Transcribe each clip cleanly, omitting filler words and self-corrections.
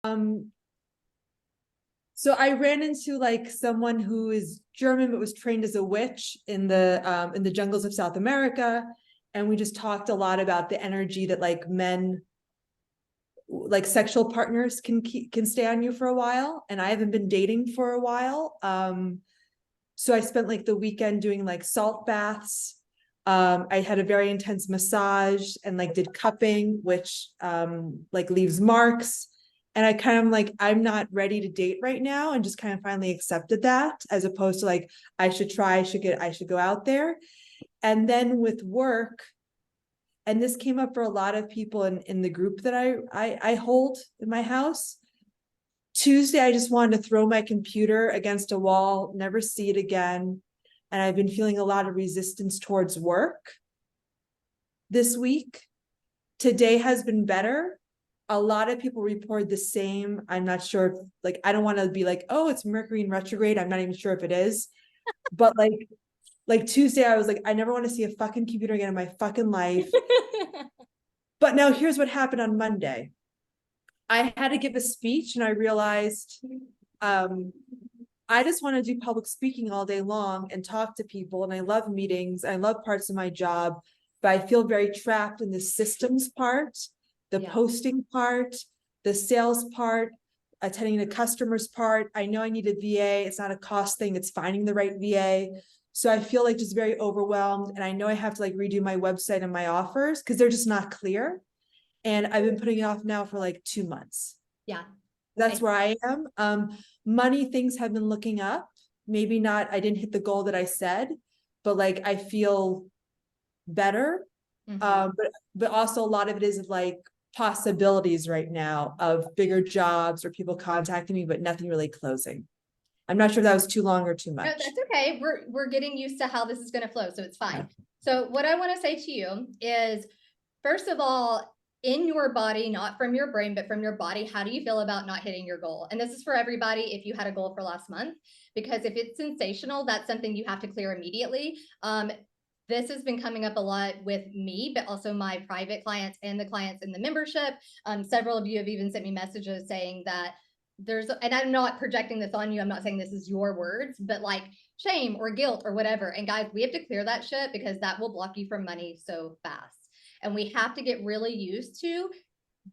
Um, so I ran into like someone who is German but was trained as a witch in the jungles of South America, and we just talked a lot about the energy that like men, like sexual partners, can stay on you for a while, and I haven't been dating for a while. So I spent like the weekend doing like salt baths. I had a very intense massage and like did cupping, which like leaves marks. And I kind of like, I'm not ready to date right now, and just kind of finally accepted that, as opposed to like, I should try, I should go out there. And then with work, and this came up for a lot of people in the group that I hold in my house. Tuesday, I just wanted to throw my computer against a wall, never see it again. And I've been feeling a lot of resistance towards work this week. Today has been better. A lot of people report the same. I'm not sure if, like, I don't want to be like, oh, it's Mercury in retrograde. I'm not even sure if it is. But like Tuesday, I was like, I never want to see a fucking computer again in my fucking life. But now here's what happened on Monday. I had to give a speech, and I realized I just want to do public speaking all day long and talk to people. And I love meetings. I love parts of my job, but I feel very trapped in the systems part, the posting part, the sales part, attending the customers part. I know I need a VA. It's not a cost thing. It's finding the right VA. So I feel like just very overwhelmed. And I know I have to like redo my website and my offers because they're just not clear. And I've been putting it off now for like 2 months. Yeah. That's where I am. Money things have been looking up. Maybe not, I didn't hit the goal that I said, but like I feel better. But also a lot of it is like possibilities right now of bigger jobs or people contacting me, but nothing really closing. I'm not sure if that was too long or too No, much. that's okay. We're getting used to how this is going to flow, so it's fine. So what I want to say to you is, first of all, in your body, not from your brain, but from your body, how do you feel about not hitting your goal? And this is for everybody if you had a goal for last month, because if it's sensational, that's something you have to clear immediately. This has been coming up a lot with me, but also my private clients and the clients in the membership. Several of you have even sent me messages saying that and I'm not projecting this on you. I'm not saying this is your words, but like shame or guilt or whatever. And guys, we have to clear that shit because that will block you from money so fast. And we have to get really used to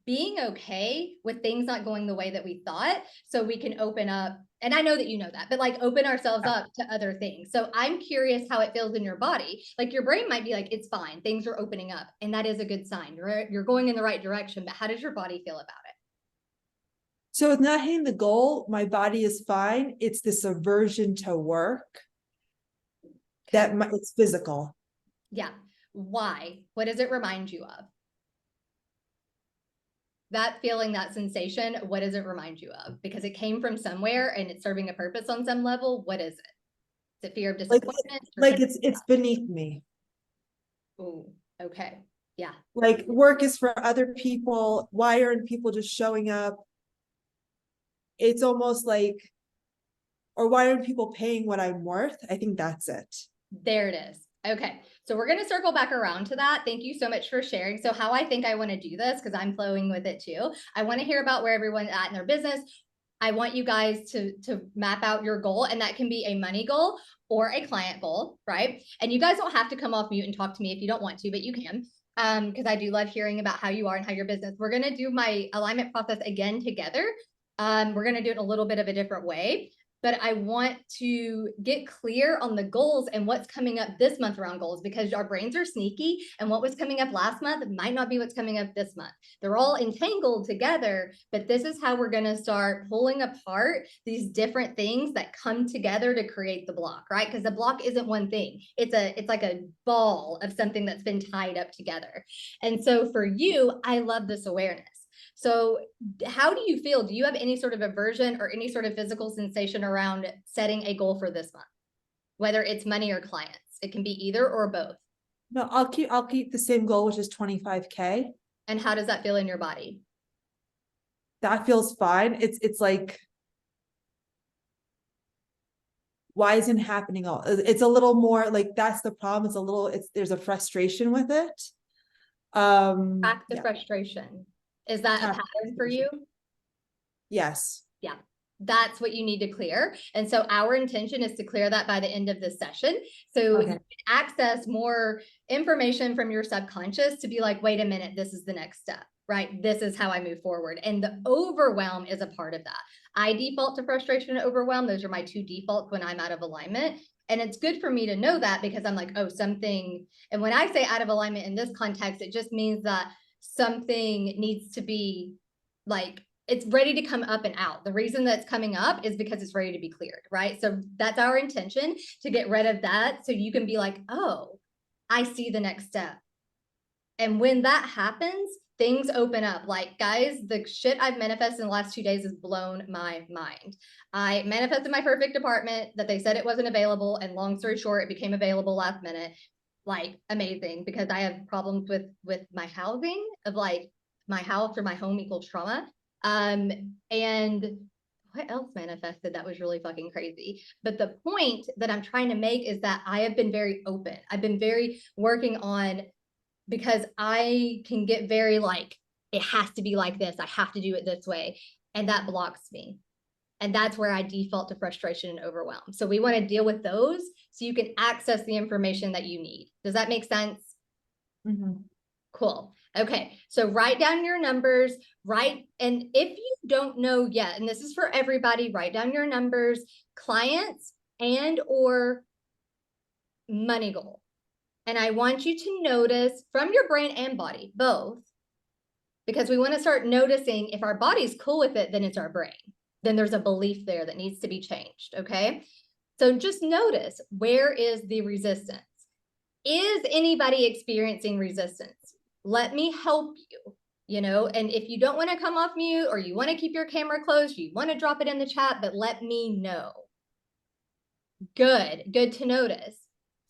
being okay with things not going the way that we thought, so we can open up. And I know that you know that, but like open ourselves up to other things. So I'm curious how it feels in your body. Like your brain might be like, it's fine, things are opening up, and that is a good sign. You're going in the right direction, but how does your body feel about it? So with not hitting the goal, my body is fine. It's this aversion to work that it's physical. Yeah. Why? What does it remind you of? That feeling, that sensation, what does it remind you of? Because it came from somewhere and it's serving a purpose on some level. What is it? Is it fear of disappointment? Like it's beneath me. Oh, okay. Yeah. Like work is for other people. Why aren't people just showing up? It's almost like, or why aren't people paying what I'm worth? I think that's it. There it is. Okay. So we're going to circle back around to that. Thank you so much for sharing. So how I think I want to do this, because I'm flowing with it too. I want to hear about where everyone's at in their business. I want you guys to map out your goal, and that can be a money goal or a client goal, right? And you guys don't have to come off mute and talk to me if you don't want to, but you can, because I do love hearing about how you are and how your business. We're going to do my alignment process again together. We're going to do it in a little bit of a different way, but I want to get clear on the goals and what's coming up this month around goals, because our brains are sneaky, and what was coming up last month might not be what's coming up this month. They're all entangled together, but this is how we're going to start pulling apart these different things that come together to create the block, right? Because the block isn't one thing. It's like a ball of something that's been tied up together. And so for you, I love this awareness. So how do you feel? Do you have any sort of aversion or any sort of physical sensation around setting a goal for this month, whether it's money or clients? It can be either or both. No, I'll keep the same goal, which is 25K. And how does that feel in your body? That feels fine. It's like, why isn't it happening all? It's a little more like, that's the problem. There's a frustration with it. Back to frustration. Is that a pattern for you? Yes. Yeah, that's what you need to clear. And so our intention is to clear that by the end of this session. So you can access more information from your subconscious to be like, wait a minute, this is the next step, right? This is how I move forward. And the overwhelm is a part of that. I default to frustration and overwhelm. Those are my two defaults when I'm out of alignment. And it's good for me to know that because I'm like, oh, something. And when I say out of alignment in this context, it just means that something needs to be like, it's ready to come up and out. The reason that's coming up is because it's ready to be cleared, right? So that's our intention, to get rid of that so you can be like, oh, I see the next step. And when that happens, things open up. Like, guys, the shit I've manifested in the last 2 days has blown my mind. I manifested my perfect apartment that they said it wasn't available. And long story short, it became available last minute. Like, amazing, because I have problems with my housing, of like my house or my home equals trauma. And what else manifested that was really fucking crazy? But the point that I'm trying to make is that I have been very open. I've been very working on, because I can get very like, it has to be like this. I have to do it this way. And that blocks me. And that's where I default to frustration and overwhelm. So we want to deal with those so you can access the information that you need. Does that make sense? Mm-hmm. Cool. Okay. So write down your numbers, and if you don't know yet, and this is for everybody, write down your numbers, clients and or money goal. And I want you to notice from your brain and body, both, because we want to start noticing if our body's cool with it, then it's our brain. Then there's a belief there that needs to be changed. Okay. So just notice, where is the resistance? Is anybody experiencing resistance? Let me help you, you know, and if you don't want to come off mute or you want to keep your camera closed, you want to drop it in the chat, but let me know. Good to notice.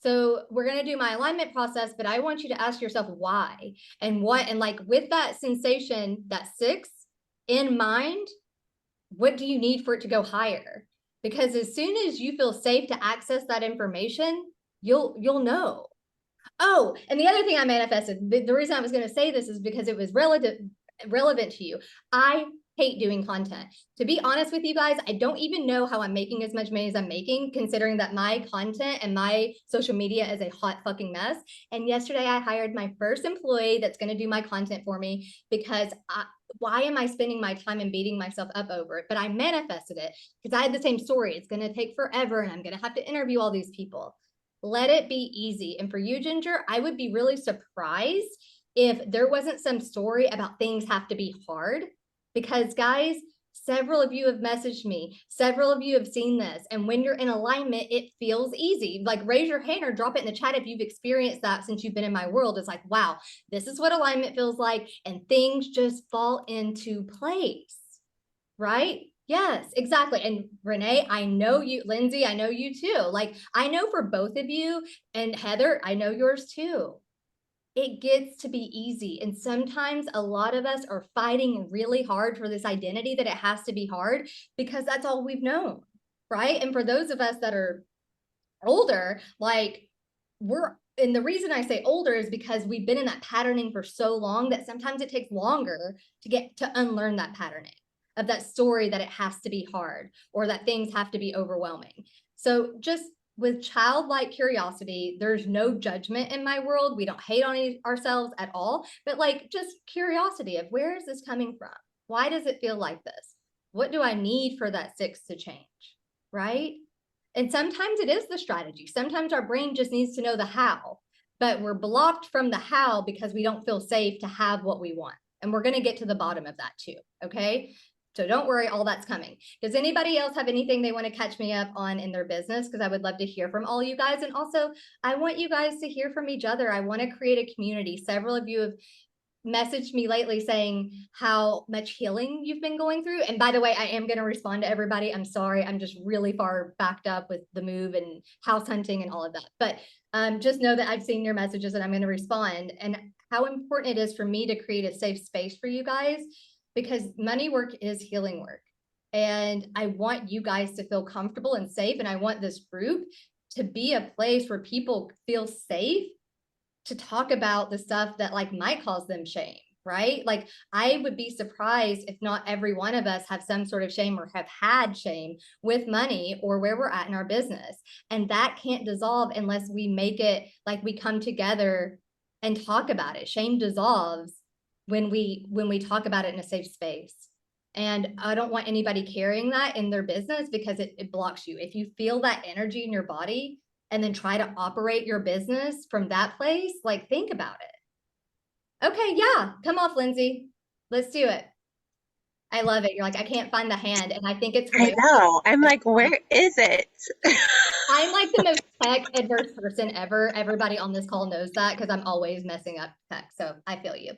So we're going to do my alignment process, but I want you to ask yourself why and what, and like with that sensation, that 6 in mind, what do you need for it to go higher? Because as soon as you feel safe to access that information, you'll know. Oh, and the other thing I manifested, the reason I was going to say this is because it was relevant to you. I hate doing content. To be honest with you guys, I don't even know how I'm making as much money as I'm making, considering that my content and my social media is a hot fucking mess. And yesterday I hired my first employee that's going to do my content for me, because why am I spending my time and beating myself up over it? But I manifested it because I had the same story. It's going to take forever and I'm going to have to interview all these people. Let it be easy. And for you, Ginger, I would be really surprised if there wasn't some story about things have to be hard, because guys, several of you have messaged me. Several of you have seen this. And when you're in alignment, it feels easy. Like, raise your hand or drop it in the chat if you've experienced that since you've been in my world. It's like, wow, this is what alignment feels like. And things just fall into place, right? Yes, exactly. And Renee, I know you, Lindsay, I know you too. Like, I know for both of you, and Heather, I know yours too. It gets to be easy. And sometimes a lot of us are fighting really hard for this identity that it has to be hard, because that's all we've known, right? And for those of us that are older, like, and the reason I say older is because we've been in that patterning for so long that sometimes it takes longer to get to unlearn that patterning of that story that it has to be hard or that things have to be overwhelming. So just with childlike curiosity, there's no judgment in my world. We don't hate on ourselves at all, but like just curiosity of, where is this coming from? Why does it feel like this? What do I need for that 6 to change, right? And sometimes it is the strategy. Sometimes our brain just needs to know the how, but we're blocked from the how because we don't feel safe to have what we want. And we're going to get to the bottom of that too. Okay. So don't worry, all that's coming. Does anybody else have anything they want to catch me up on in their business? Because I would love to hear from all you guys. And also, I want you guys to hear from each other. I want to create a community. Several of you have messaged me lately saying how much healing you've been going through. And by the way, I am going to respond to everybody. I'm sorry. I'm just really far backed up with the move and house hunting and all of that. But just know that I've seen your messages and I'm going to respond, and how important it is for me to create a safe space for you guys, because money work is healing work. And I want you guys to feel comfortable and safe. And I want this group to be a place where people feel safe to talk about the stuff that like might cause them shame, right? Like I would be surprised if not every one of us have some sort of shame or have had shame with money or where we're at in our business. And that can't dissolve unless we make it like we come together and talk about it. Shame dissolves when we talk about it in a safe space. And I don't want anybody carrying that in their business because it blocks you. If you feel that energy in your body and then try to operate your business from that place, like think about it. Okay, yeah, come off, Lindsay. Let's do it. I love it. You're like, I can't find the hand. And I think it's I hilarious. know. I'm like, where is it? I'm like the most tech adverse person ever. Everybody on this call knows that because I'm always messing up tech. So I feel you.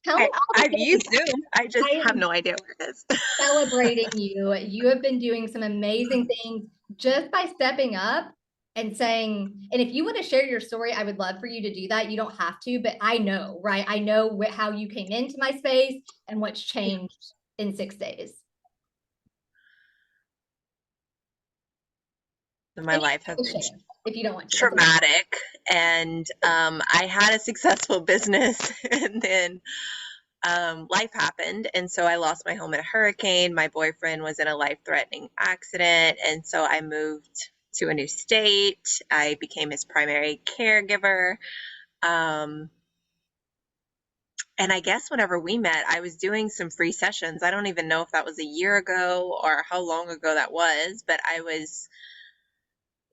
Tell me all the I've things. used Zoom. I just I have am no idea where it is. celebrating you. You have been doing some amazing things just by stepping up and saying, and if you want to share your story, I would love for you to do that. You don't have to, but I know, right? I know how you came into my space and what's changed in 6 days. My And you life has can been share if you don't want to. traumatic, and I had a successful business, and then life happened, and so I lost my home in a hurricane. My boyfriend was in a life-threatening accident, and so I moved to a new state. I became his primary caregiver. And I guess whenever we met, I was doing some free sessions. I don't even know if that was a year ago or how long ago that was, but I was,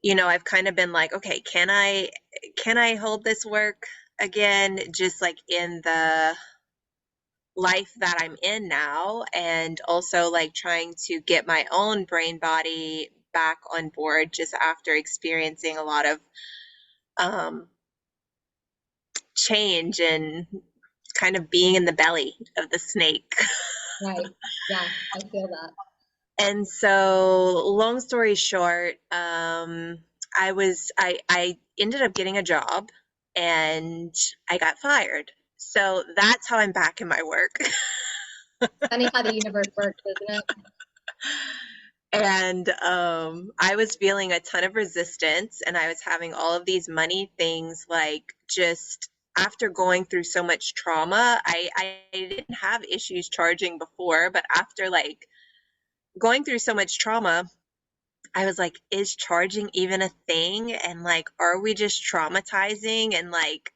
I've kind of been like, okay, can I hold this work again, just like in the life that I'm in now, and also like trying to get my own brain body back on board just after experiencing a lot of change and kind of being in the belly of the snake. Right. Yeah, I feel that. And so, long story short, I ended up getting a job, and I got fired. So that's how I'm back in my work. Funny how the universe works, isn't it? And I was feeling a ton of resistance, and I was having all of these money things, like, just after going through so much trauma. I didn't have issues charging before, but after like going through so much trauma, I was like, is charging even a thing? And like, are we just traumatizing? And like,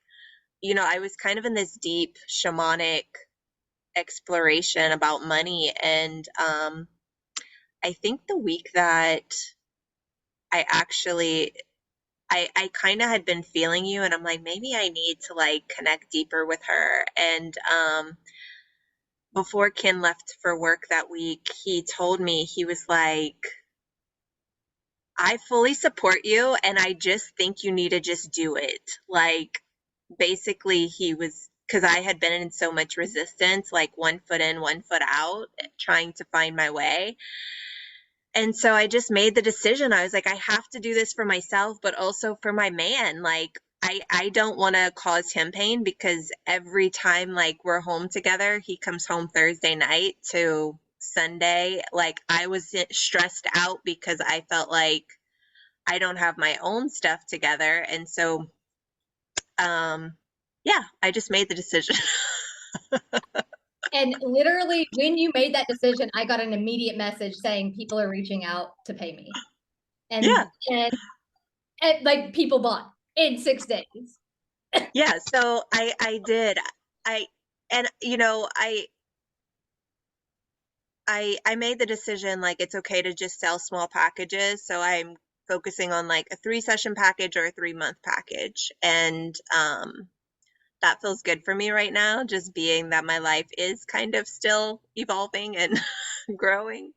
I was kind of in this deep shamanic exploration about money. And I think the week that I actually, I kind of had been feeling you, and I'm like, maybe I need to like connect deeper with her. And before Ken left for work that week, he told me, he was like, I fully support you, and I just think you need to just do it. Like, basically, he was, because I had been in so much resistance, like one foot in, one foot out, trying to find my way. And so I just made the decision. I was like, I have to do this for myself, but also for my man. Like, I don't want to cause him pain, because every time like we're home together, he comes home Thursday night to Sunday. Like, I was stressed out because I felt like I don't have my own stuff together. And so, yeah, I just made the decision. And literally, when you made that decision, I got an immediate message saying people are reaching out to pay me. And, Yeah. and like people bought in 6 days. Yeah. So I did. And I made the decision, like, it's okay to just sell small packages. So I'm focusing on like a 3-session package or a 3-month package. And that feels good for me right now, just being that my life is kind of still evolving and growing.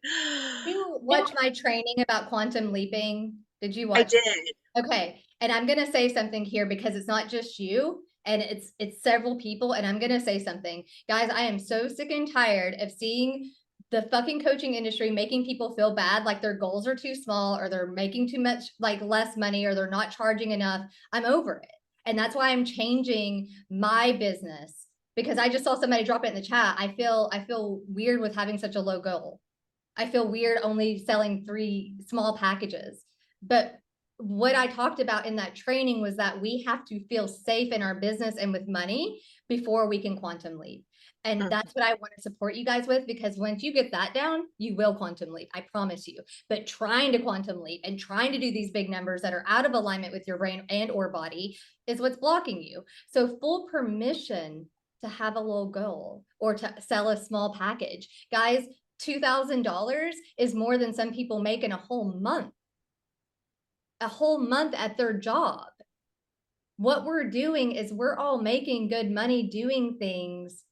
You watch my training about quantum leaping? Did you I watch? did. Okay. And I'm going to say something here because it's not just you and it's several people. And I'm going to say something, guys, I am so sick and tired of seeing the fucking coaching industry making people feel bad, like their goals are too small or they're making too much, like less money, or they're not charging enough. I'm over it. And that's why I'm changing my business, because I just saw somebody drop it in the chat. I feel weird with having such a low goal. I feel weird only selling 3 small packages. But what I talked about in that training was that we have to feel safe in our business and with money before we can quantum leap. And Mhm. that's what I want to support you guys with, because once you get that down, you will quantum leap. I promise you. But trying to quantum leap and trying to do these big numbers that are out of alignment with your brain and or body is what's blocking you. So full permission to have a low goal or to sell a small package. Guys, $2,000 is more than some people make in a whole month at their job. What we're doing is we're all making good money doing things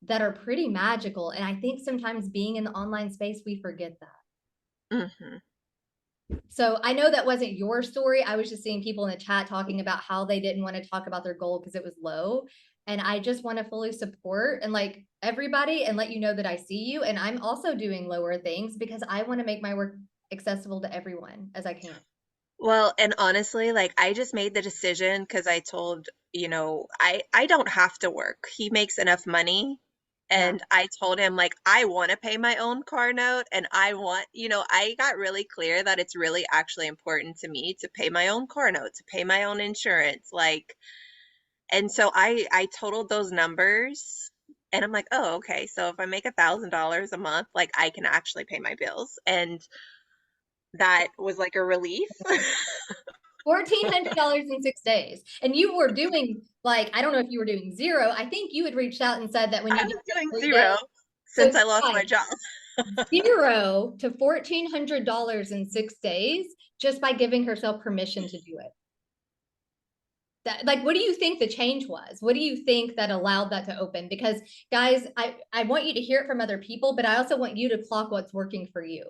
that are pretty magical. And I think sometimes being in the online space, we forget that. Mhm. So I know that wasn't your story. I was just seeing people in the chat talking about how they didn't want to talk about their goal because it was low. And I just want to fully support and like everybody and let you know that I see you. And I'm also doing lower things because I want to make my work accessible to everyone as I can. Well, and honestly, like I just made the decision because I told, I don't have to work. He makes enough money. Yeah. And I told him like I want to pay my own car note and I want, I got really clear that it's really actually important to me to pay my own car note, to pay my own insurance, like, and so I totaled those numbers and I'm like, oh, okay. So if I make $1,000 a month, like I can actually pay my bills. And that was like a relief. $1,400 in 6 days. And you were doing like, I don't know if you were doing zero. I think you had reached out and said that when I you did was doing 3 days. 0 So since I lost my guys, job. 0 to $1,400 in 6 days just by giving herself permission to do it. That, like, what do you think the change was? What do you think that allowed that to open? Because guys, I want you to hear it from other people, but I also want you to clock what's working for you.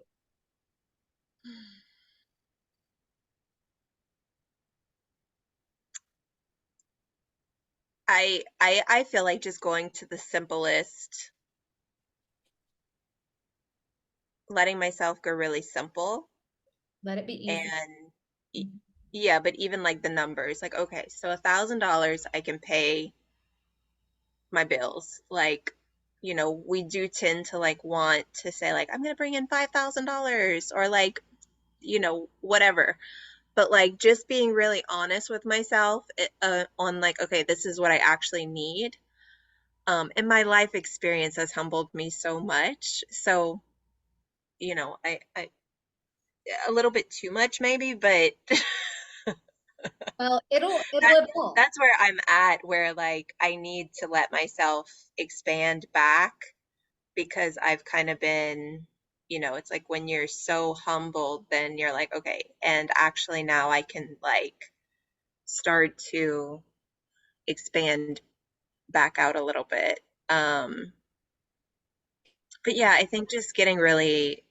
I feel like just going to the simplest, letting myself go really simple Let it be easy. and yeah, but even like the numbers, like okay, so $1,000 I can pay my bills. Like, we do tend to like want to say like I'm gonna bring in $5,000 or like, whatever. But like just being really honest with myself on like, okay, this is what I actually need. And my life experience has humbled me so much. So, I a little bit too much maybe, but Well, it'll that evolve. that's where I'm at, where like I need to let myself expand back because I've kind of been, it's like when you're so humbled, then you're like, okay, and actually now I can like start to expand back out a little bit. But yeah, I think just getting really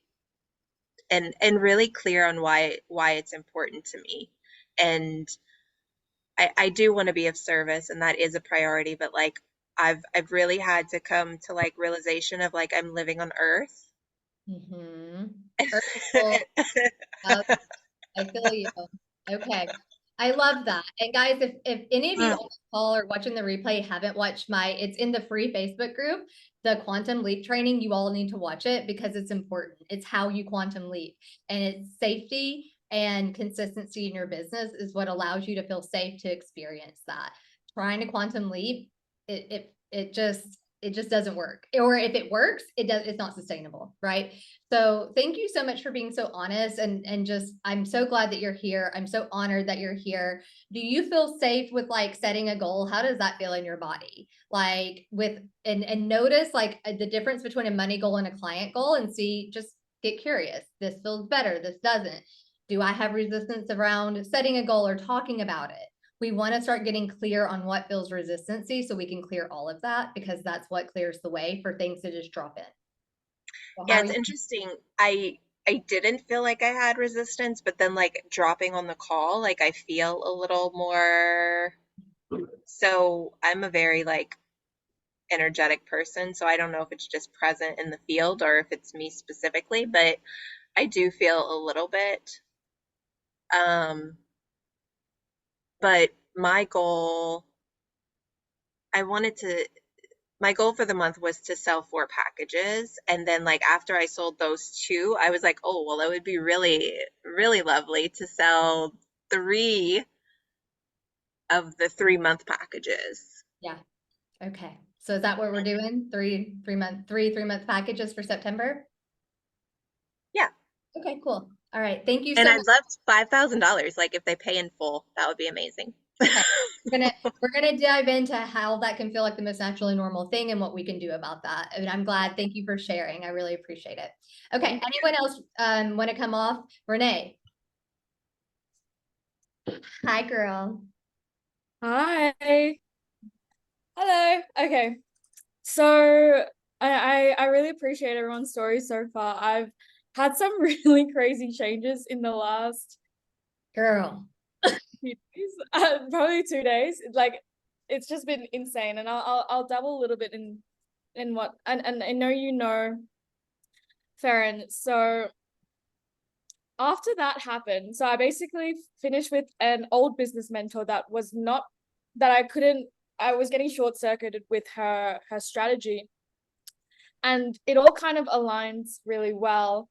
and really clear on why it's important to me. And I do want to be of service and that is a priority, but like I've really had to come to like realization of like I'm living on earth. Mm-hmm. Yep, I feel you. Okay. I love that. And guys, if any of you on the call or watching the replay haven't watched it's in the free Facebook group, the Quantum Leap training, you all need to watch it because it's important. It's how you quantum leap. And it's safety and consistency in your business is what allows you to feel safe to experience that. Trying to quantum leap, it just doesn't work. Or if it works, it's not sustainable, right? So thank you so much for being so honest and just, I'm so glad that you're here. I'm so honored that you're here. Do you feel safe with like setting a goal? How does that feel in your body? Like and notice like the difference between a money goal and a client goal and just get curious. This feels better. This doesn't. Do I have resistance around setting a goal or talking about it? We want to start getting clear on what feels resistancy so we can clear all of that because that's what clears the way for things to just drop in. So how Yeah, are it's you? interesting. I didn't feel like I had resistance, but then like dropping on the call, like I feel a little more. So I'm a very like energetic person, so I don't know if it's just present in the field or if it's me specifically, but I do feel a little bit. Um, but I wanted to my goal for the month was to sell 4 packages. And then like after I sold those 2, I was like, oh, well, it would be really, really lovely to sell 3 of the 3-month packages. Yeah. Okay. So is that what we're doing? Three-month packages for September? Yeah. Okay, cool. All right. Thank you And so I'd much. love $5,000. Like if they pay in full, that would be amazing. Okay. We're gonna dive into how that can feel like the most naturally normal thing and what we can do about that. And I'm glad. Thank you for sharing. I really appreciate it. Okay. Anyone else want to come off? Renee. Hi, girl. Hi. Hello. Okay. So I really appreciate everyone's stories so far. I've had some really crazy changes in the last Girl. few days, probably 2 days. Like it's just been insane. And I'll double a little bit in what and I know you know, Farron. So after that happened, so I basically finished with an old business mentor that was not that I was getting short-circuited with her strategy. And it all kind of aligns really well.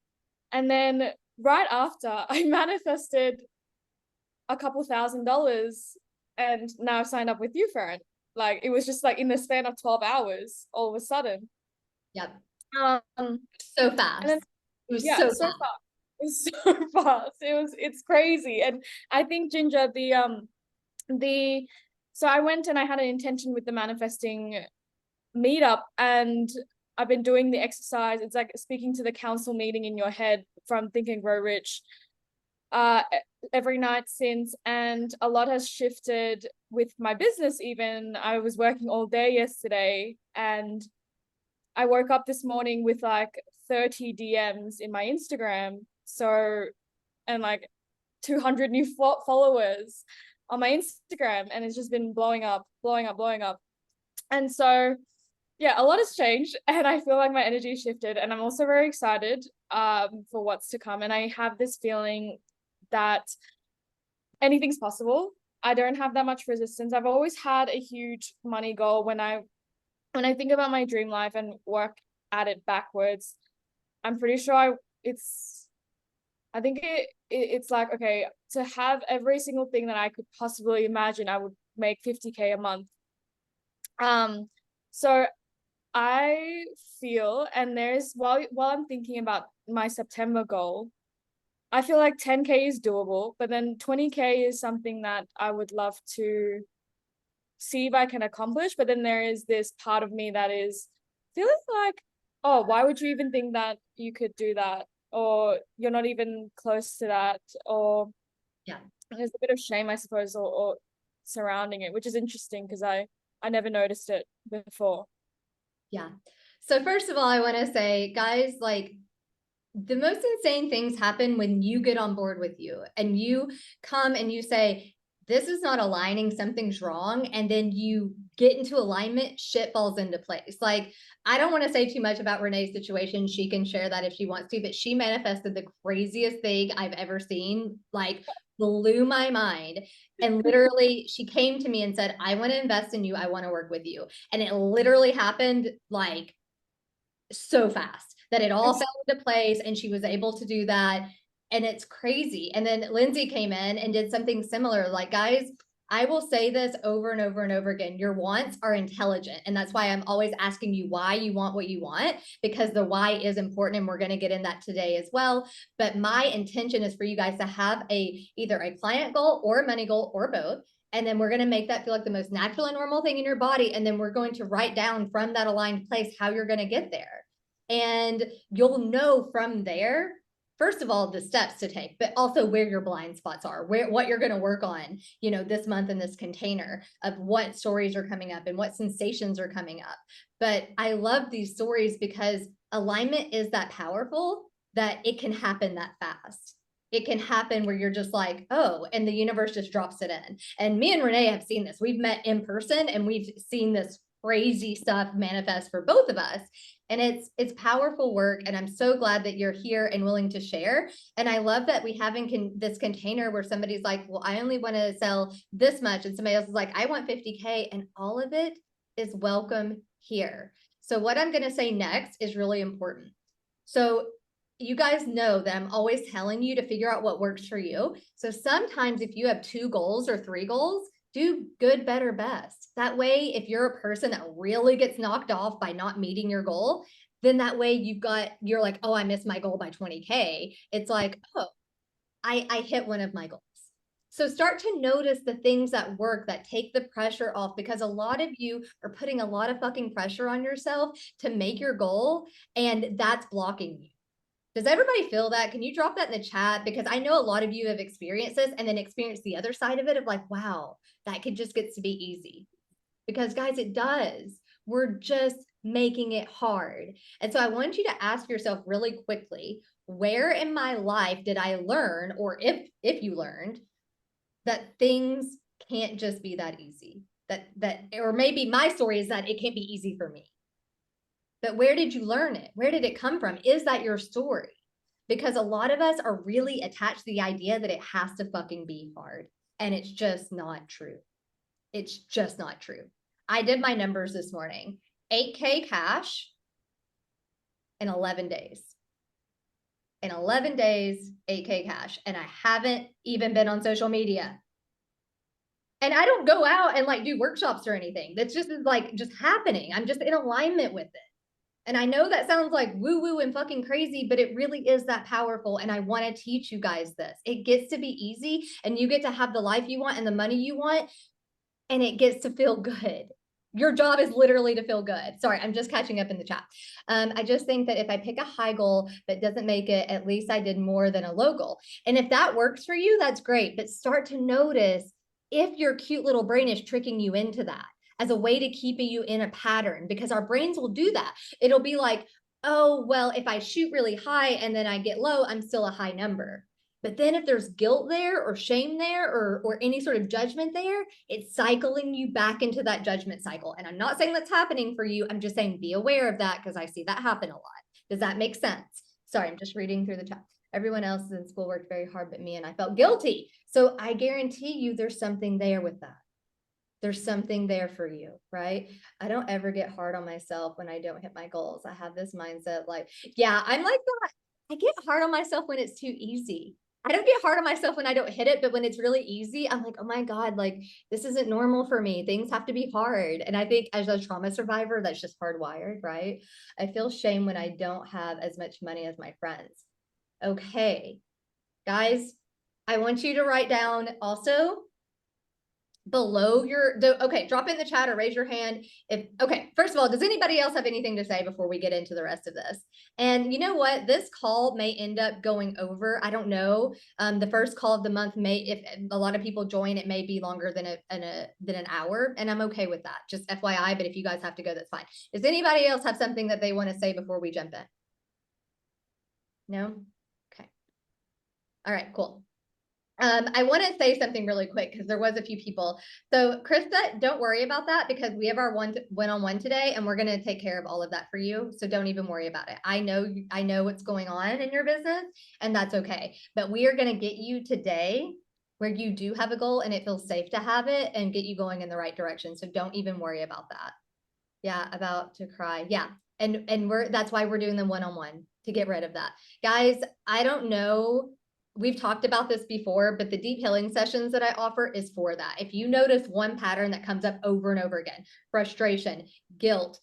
And then right after I manifested a couple $1,000 and now I've signed up with you, Farron. Like it was just like in the span of 12 hours, all of a sudden. Yep. Um, So fast. and then It was yeah, so so fast. fast. It's so fast. It's crazy. And I think Ginger, so I went and I had an intention with the manifesting meetup, and I've been doing the exercise. It's like speaking to the council meeting in your head from Think and Grow Rich every night since, and a lot has shifted with my business. Even I was working all day yesterday, and I woke up this morning with like 30 DMs in my Instagram. So, and like 200 new followers on my Instagram, and it's just been blowing up. And so, yeah, a lot has changed, and I feel like my energy shifted, and I'm also very excited for what's to come. And I have this feeling that anything's possible. I don't have that much resistance. I've always had a huge money goal. When I think about my dream life and work at it backwards, I'm pretty sure it's like, okay, to have every single thing that I could possibly imagine, I would make 50K a month. So I feel, and there's while I'm thinking about my September goal, I feel like 10K is doable, but then 20K is something that I would love to see if I can accomplish. But then there is this part of me that is feeling like, oh, why would you even think that you could do that? Or you're not even close to that. Or Yeah. There's a bit of shame, I suppose, or surrounding it, which is interesting because I never noticed it before. Yeah. So first of all, I want to say, guys, like the most insane things happen when you get on board with you and you come and you say, this is not aligning, something's wrong. And then you get into alignment, shit falls into place. Like, I don't want to say too much about Renee's situation. She can share that if she wants to, but she manifested the craziest thing I've ever seen. Like, blew my mind. And literally she came to me and said, I want to invest in you. I want to work with you. And it literally happened like so fast that it all fell into place and she was able to do that. And it's crazy. And then Lindsay came in and did something similar. Like, guys, I will say this over and over and over again. Your wants are intelligent. And that's why I'm always asking you why you want what you want, because the why is important. And we're going to get in that today as well. But my intention is for you guys to have either a client goal or a money goal or both. And then we're going to make that feel like the most natural and normal thing in your body. And then we're going to write down from that aligned place how you're going to get there. And you'll know from there, first of all, the steps to take, but also where your blind spots are, what you're going to work on, this month in this container of what stories are coming up and what sensations are coming up. But I love these stories because alignment is that powerful that it can happen that fast. It can happen where you're just like, oh, and the universe just drops it in. And me and Renee have seen this. We've met in person and we've seen this crazy stuff manifest for both of us. And it's powerful work. And I'm so glad that you're here and willing to share. And I love that we have this container where somebody's like, well, I only want to sell this much. And somebody else is like, I want 50K, and all of it is welcome here. So what I'm going to say next is really important. So you guys know that I'm always telling you to figure out what works for you. So sometimes if you have 2 goals or 3 goals, do good, better, best. That way, if you're a person that really gets knocked off by not meeting your goal, then that way you're like, oh, I missed my goal by 20K. It's like, oh, I hit one of my goals. So start to notice the things that work, that take the pressure off, because a lot of you are putting a lot of fucking pressure on yourself to make your goal, and that's blocking you. Does everybody feel that? Can you drop that in the chat? Because I know a lot of you have experienced this and then experienced the other side of it of like, wow, that could just get to be easy. Because guys, it does. We're just making it hard. And so I want you to ask yourself really quickly, where in my life did I learn, or if you learned, that things can't just be that easy? Or maybe my story is that it can't be easy for me. But where did you learn it? Where did it come from? Is that your story? Because a lot of us are really attached to the idea that it has to fucking be hard. And it's just not true. It's just not true. I did my numbers this morning. 8K cash in 11 days. In 11 days, 8K cash. And I haven't even been on social media. And I don't go out and like do workshops or anything. That's just like just happening. I'm just in alignment with it. And I know that sounds like woo-woo and fucking crazy, but it really is that powerful. And I want to teach you guys this. It gets to be easy, and you get to have the life you want and the money you want, and it gets to feel good. Your job is literally to feel good. Sorry, I'm just catching up in the chat. I just think that if I pick a high goal that doesn't make it, at least I did more than a low goal. And if that works for you, that's great. But start to notice if your cute little brain is tricking you into that as a way to keep you in a pattern, because our brains will do that. It'll be like, oh, well, if I shoot really high and then I get low, I'm still a high number. But then if there's guilt there or shame there or any sort of judgment there, it's cycling you back into that judgment cycle. And I'm not saying that's happening for you. I'm just saying be aware of that, because I see that happen a lot. Does that make sense? Sorry, I'm just reading through the chat. Everyone else in school worked very hard but me, and I felt guilty. So I guarantee you there's something there with that. There's something there for you, right? I don't ever get hard on myself when I don't hit my goals. I have this mindset like, yeah, I'm like that. I get hard on myself when it's too easy. I don't get hard on myself when I don't hit it, but when it's really easy, I'm like, oh my God, like this isn't normal for me. Things have to be hard. And I think as a trauma survivor, that's just hardwired, right? I feel shame when I don't have as much money as my friends. Okay, guys, I want you to write down also below okay, drop in the chat or raise your hand. Okay, first of all, does anybody else have anything to say before we get into the rest of this? And you know what? This call may end up going over. I don't know. The first call of the month if a lot of people join, it may be longer than an hour, and I'm okay with that. Just FYI, but if you guys have to go, that's fine. Does anybody else have something that they want to say before we jump in? No? Okay. All right, cool. I want to say something really quick because there was a few people. So Krista, don't worry about that, because we have our one-on-one today, and we're going to take care of all of that for you. So don't even worry about it. I know what's going on in your business, and that's okay. But we are going to get you today where you do have a goal and it feels safe to have it, and get you going in the right direction. So don't even worry about that. Yeah, about to cry. Yeah. And that's why we're doing the one-on-one, to get rid of that. Guys, I don't know. We've talked about this before, but the deep healing sessions that I offer is for that. If you notice one pattern that comes up over and over again, frustration, guilt,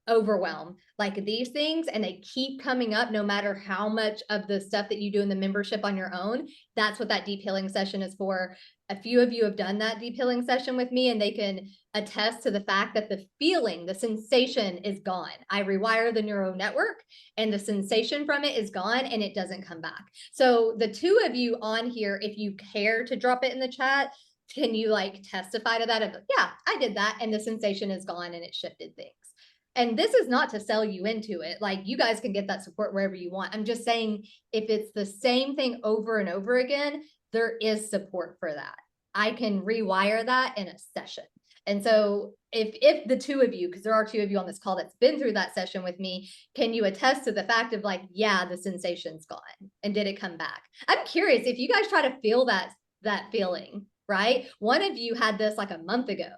overwhelm, like these things, and they keep coming up no matter how much of the stuff that you do in the membership on your own, that's what that deep healing session is for. A few of you have done that deep healing session with me, and they can attest to the fact that the feeling, the sensation is gone. I rewire the neural network, and the sensation from it is gone, and it doesn't come back. So the two of you on here, if you care to drop it in the chat, can you like testify to that? Of, yeah, I did that, and the sensation is gone, and it shifted things. And this is not to sell you into it. Like, you guys can get that support wherever you want. I'm just saying, if it's the same thing over and over again, there is support for that. I can rewire that in a session. And so if the two of you, because there are two of you on this call that's been through that session with me, can you attest to the fact of like, yeah, the sensation's gone, and did it come back? I'm curious if you guys try to feel that feeling, right? One of you had this like a month ago.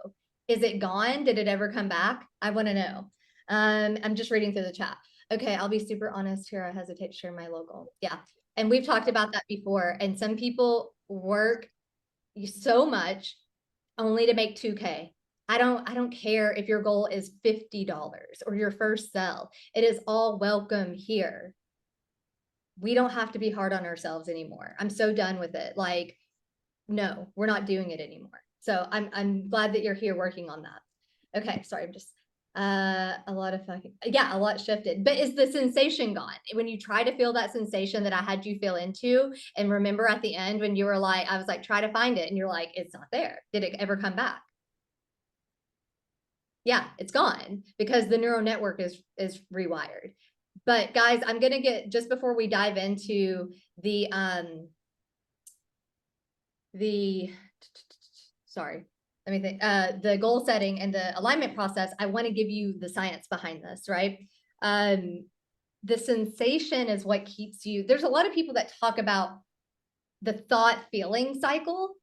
Is it gone? Did it ever come back? I want to know. I'm just reading through the chat. Okay, I'll be super honest here. I hesitate to share my logo. Yeah. And we've talked about that before. And some people work so much only to make 2K. I don't care if your goal is $50 or your first sell. It is all welcome here. We don't have to be hard on ourselves anymore. I'm so done with it. Like, no, we're not doing it anymore. So I'm glad that you're here working on that. Okay, sorry, I'm just a lot shifted. But is the sensation gone? When you try to feel that sensation that I had you feel into, and remember at the end when you were like, I was like, try to find it, and you're like, it's not there. Did it ever come back? Yeah, it's gone because the neural network is rewired. But guys, I'm gonna get, just before we dive into the sorry, let me think, the goal setting and the alignment process, I want to give you the science behind this, right? The sensation is what keeps you, there's a lot of people that talk about the thought feeling cycle,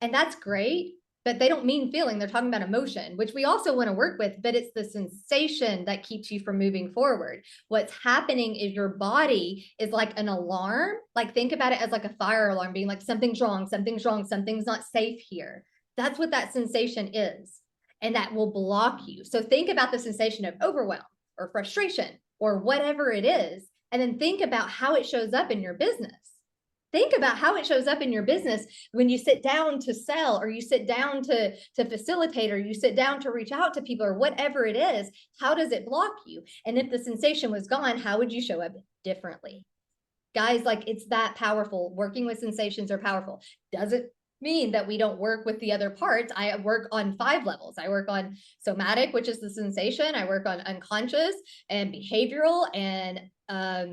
and that's great, but they don't mean feeling, they're talking about emotion, which we also want to work with, but it's the sensation that keeps you from moving forward. What's happening is your body is like an alarm. Like, think about it as like a fire alarm, being like, something's wrong, something's wrong, something's not safe here. That's what that sensation is. And that will block you. So think about the sensation of overwhelm or frustration or whatever it is, and then think about how it shows up in your business. Think about how it shows up in your business when you sit down to sell, or you sit down to facilitate, or you sit down to reach out to people, or whatever it is. How does it block you? And if the sensation was gone, how would you show up differently? Guys, like, it's that powerful. Working with sensations are powerful. Doesn't mean that we don't work with the other parts. I work on 5 levels. I work on somatic, which is the sensation. I work on unconscious and behavioral, and I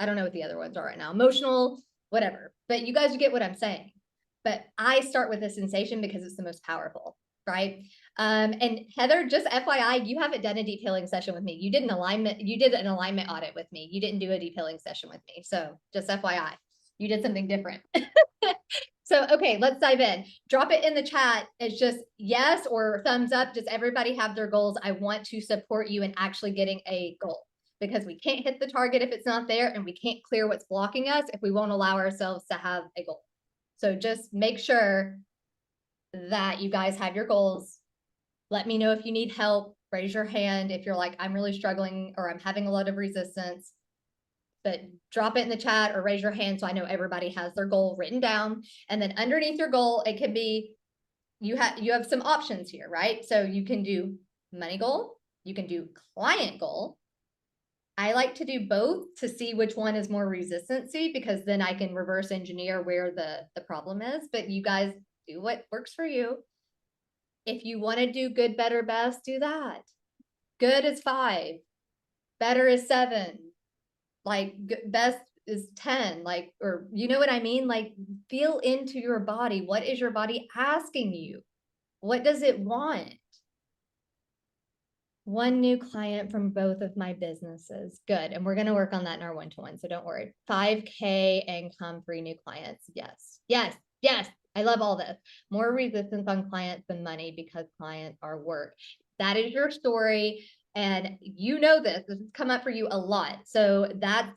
don't know what the other ones are right now, emotional, whatever, but you guys get what I'm saying. But I start with the sensation because it's the most powerful, right? And Heather, just FYI, you haven't done a detailing session with me. You did an alignment audit with me. You didn't do a detailing session with me. So just FYI, you did something different. So, okay, let's dive in. Drop it in the chat. It's just yes or thumbs up. Does everybody have their goals? I want to support you in actually getting a goal, because we can't hit the target if it's not there, and we can't clear what's blocking us if we won't allow ourselves to have a goal. So just make sure that you guys have your goals. Let me know if you need help. Raise your hand if you're like, I'm really struggling, or I'm having a lot of resistance. But drop it in the chat or raise your hand so I know everybody has their goal written down. And then underneath your goal, it can be, you have some options here, right? So you can do money goal, you can do client goal. I like to do both to see which one is more resistancy, because then I can reverse engineer where the problem is. But you guys do what works for you. If you want to do good, better, best, do that. Good is 5, better is 7, like best is 10, like, or you know what I mean? Like, feel into your body. What is your body asking you? What does it want? 1 new client from both of my businesses. Good. And we're going to work on that in our one-to-one. So don't worry. 5K income, 3 new clients. Yes. Yes. Yes. I love all this. More resistance on clients than money because clients are work. That is your story. And you know this has come up for you a lot. So that's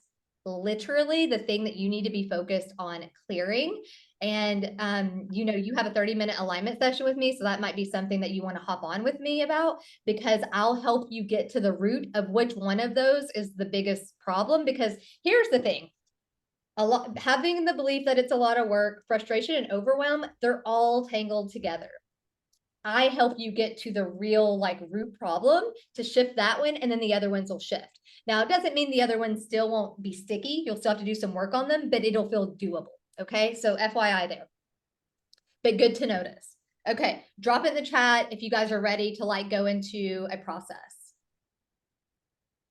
literally the thing that you need to be focused on clearing. And you know, you have a 30-minute alignment session with me, so that might be something that you want to hop on with me about, because I'll help you get to the root of which one of those is the biggest problem. Because here's the thing, having the belief that it's a lot of work, frustration, and overwhelm, they're all tangled together. I help you get to the real, like, root problem to shift that one, and then the other ones will shift. Now, it doesn't mean the other ones still won't be sticky. You'll still have to do some work on them, but it'll feel doable. Okay, so FYI there. But good to notice. Okay, drop it in the chat if you guys are ready to, like, go into a process.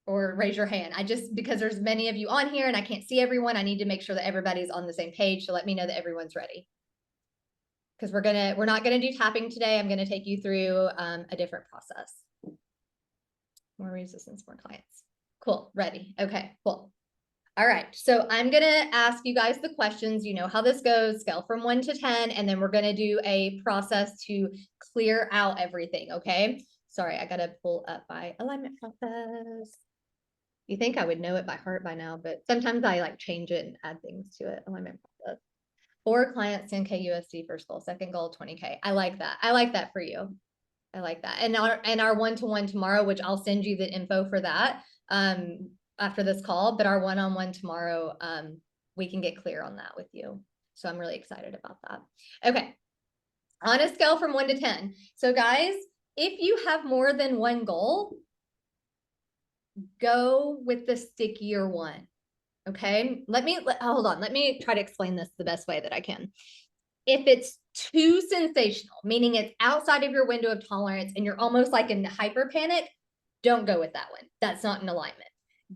Or raise your hand. Because there's many of you on here and I can't see everyone, I need to make sure that everybody's on the same page. So let me know that everyone's ready. Because we're not gonna do tapping today. I'm gonna take you through a different process. More resistance, more clients. Cool, ready. Okay, cool. All right, so I'm gonna ask you guys the questions. You know how this goes, scale from 1 to 10, and then we're gonna do a process to clear out everything, okay? Sorry, I gotta pull up my alignment process. You think I would know it by heart by now, but sometimes I like change it and add things to it. Alignment process. 4 clients, 10K USD first goal, second goal, 20K. I like that. I like that for you. I like that. And our one-to-one tomorrow, which I'll send you the info for that after this call, but our one-on-one tomorrow, we can get clear on that with you. So I'm really excited about that. Okay. On a scale from 1 to 10. So guys, if you have more than one goal, go with the stickier one. Okay. Hold on. Let me try to explain this the best way that I can. If it's too sensational, meaning it's outside of your window of tolerance and you're almost like in hyper panic, don't go with that one. That's not in alignment.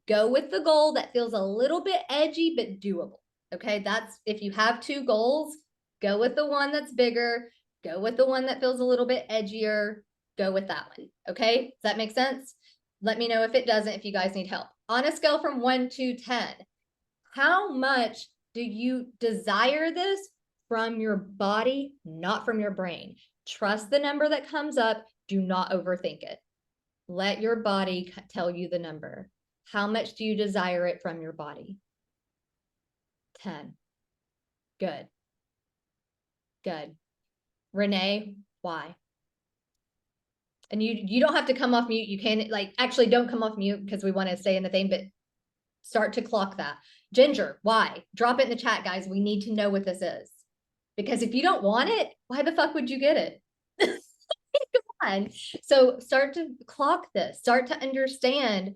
Go with the goal that feels a little bit edgy, but doable. Okay. That's if you have 2 goals, go with the one that's bigger, go with the one that feels a little bit edgier, go with that one. Okay. Does that make sense? Let me know if it doesn't, if you guys need help. On a scale from 1 to 10, how much do you desire this from your body, not from your brain? Trust the number that comes up. Do not overthink it. Let your body tell you the number. How much do you desire it from your body? 10. Good. Good. Renee, why? And you don't have to come off mute. You can actually don't come off mute because we want to stay in the thing, but start to clock that. Ginger, why? Drop it in the chat, guys. We need to know what this is. Because if you don't want it, why the fuck would you get it? Come on. So start to clock this. Start to understand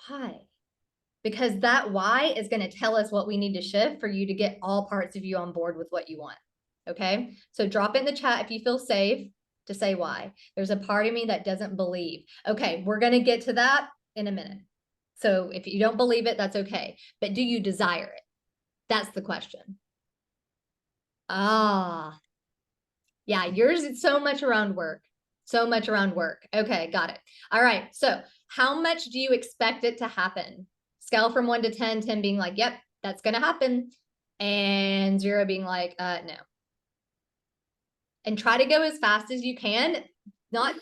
why. Because that why is going to tell us what we need to shift for you to get all parts of you on board with what you want. Okay? So drop it in the chat if you feel safe to say why. There's a part of me that doesn't believe. Okay, we're going to get to that in a minute. So if you don't believe it, that's okay. But do you desire it? That's the question. Ah, yeah, yours is so much around work. So much around work. Okay, got it. All right. So how much do you expect it to happen? Scale from 1 to 10, 10 being like, yep, that's going to happen. And 0 being like, no. And try to go as fast as you can.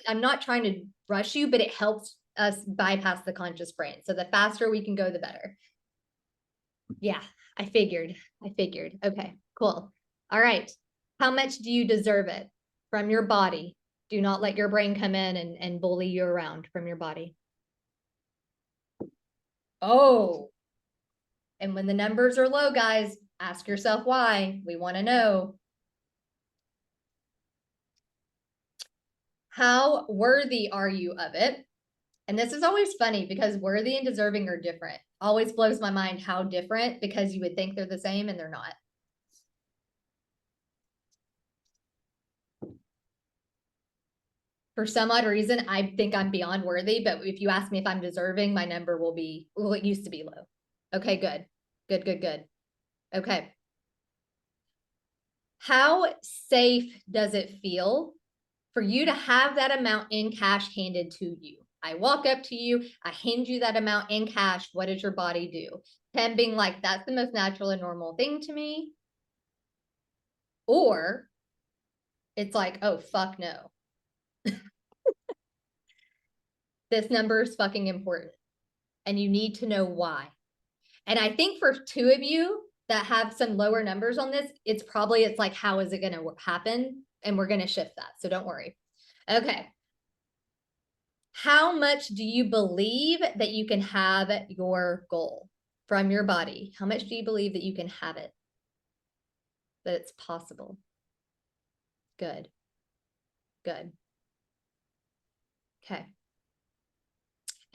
I'm not trying to rush you, but it helps us bypass the conscious brain. So the faster we can go, the better. Yeah, I figured. Okay, cool. All right. How much do you deserve it from your body? Do not let your brain come in and bully you around from your body. Oh. And when the numbers are low, guys, ask yourself why. We want to know. How worthy are you of it? And this is always funny because worthy and deserving are different. Always blows my mind how different, because you would think they're the same and they're not. For some odd reason, I think I'm beyond worthy, but if you ask me if I'm deserving, my number will be, well, it used to be low. Okay, good. Good. Okay. How safe does it feel for you to have that amount in cash handed to you? I walk up to you, I hand you that amount in cash. What does your body do? 10 being like, that's the most natural and normal thing to me. Or it's like, oh, fuck no. This number is fucking important and you need to know why. And I think for 2 of you that have some lower numbers on this, it's like, how is it going to happen? And we're going to shift that. So don't worry. Okay. How much do you believe that you can have your goal from your body? How much do you believe that you can have it? That it's possible? Good. Okay.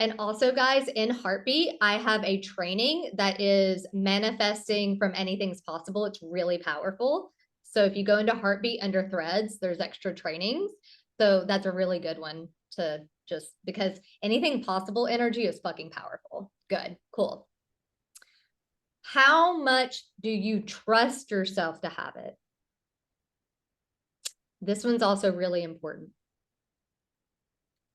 And also, guys, in Heartbeat, I have a training that is manifesting from anything's possible. It's really powerful. So if you go into Heartbeat under threads, there's extra trainings. So that's a really good one to just, because anything possible energy is fucking powerful. Good, cool. How much do you trust yourself to have it? This one's also really important.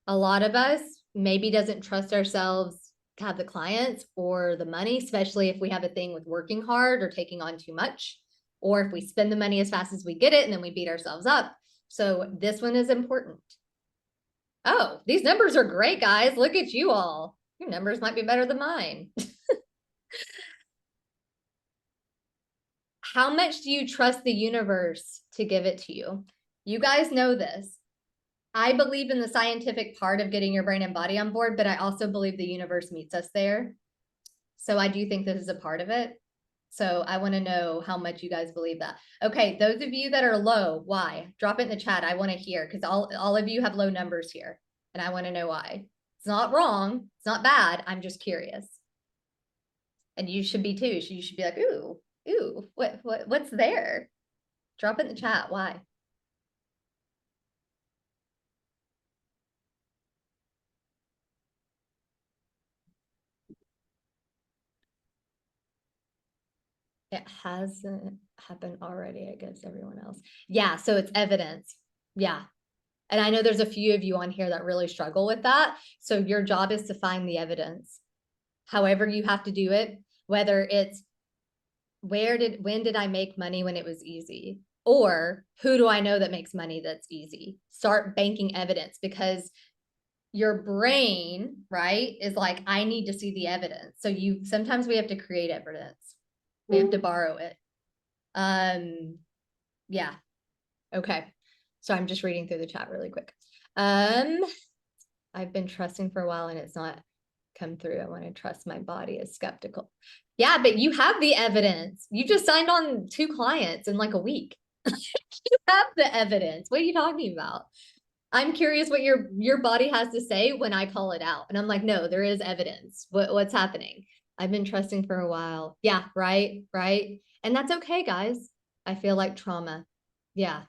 A lot of us maybe doesn't trust ourselves to have the clients or the money, especially if we have a thing with working hard or taking on too much, or if we spend the money as fast as we get it and then we beat ourselves up. So this one is important. Oh, these numbers are great, guys. Look at you all. Your numbers might be better than mine. how much do you trust the universe to give it to you? You guys know this. I believe in the scientific part of getting your brain and body on board, but I also believe the universe meets us there. So I do think this is a part of it. So I want to know how much you guys believe that. Okay, those of you that are low, why? Drop it in the chat. I want to hear, because all of you have low numbers here, and I want to know why. It's not wrong. It's not bad. I'm just curious. And you should be too. You should be like, ooh, what's there? Drop it in the chat. Why? It hasn't happened already, I guess, everyone else. Yeah, so it's evidence. Yeah. And I know there's a few of you on here that really struggle with that. So your job is to find the evidence. However you have to do it, whether it's when did I make money when it was easy? Or who do I know that makes money that's easy? Start banking evidence, because your brain, right, is like, I need to see the evidence. So sometimes we have to create evidence. We have to borrow it. Yeah. Okay. So I'm just reading through the chat really quick. I've been trusting for a while and it's not come through. I want to trust my body is skeptical. Yeah, but you have the evidence. You just signed on 2 clients in like a week. You have the evidence. What are you talking about? I'm curious what your body has to say when I call it out. And I'm like, no, there is evidence. What's happening? I've been trusting for a while. Yeah, right. And that's okay, guys. I feel like trauma. Yeah.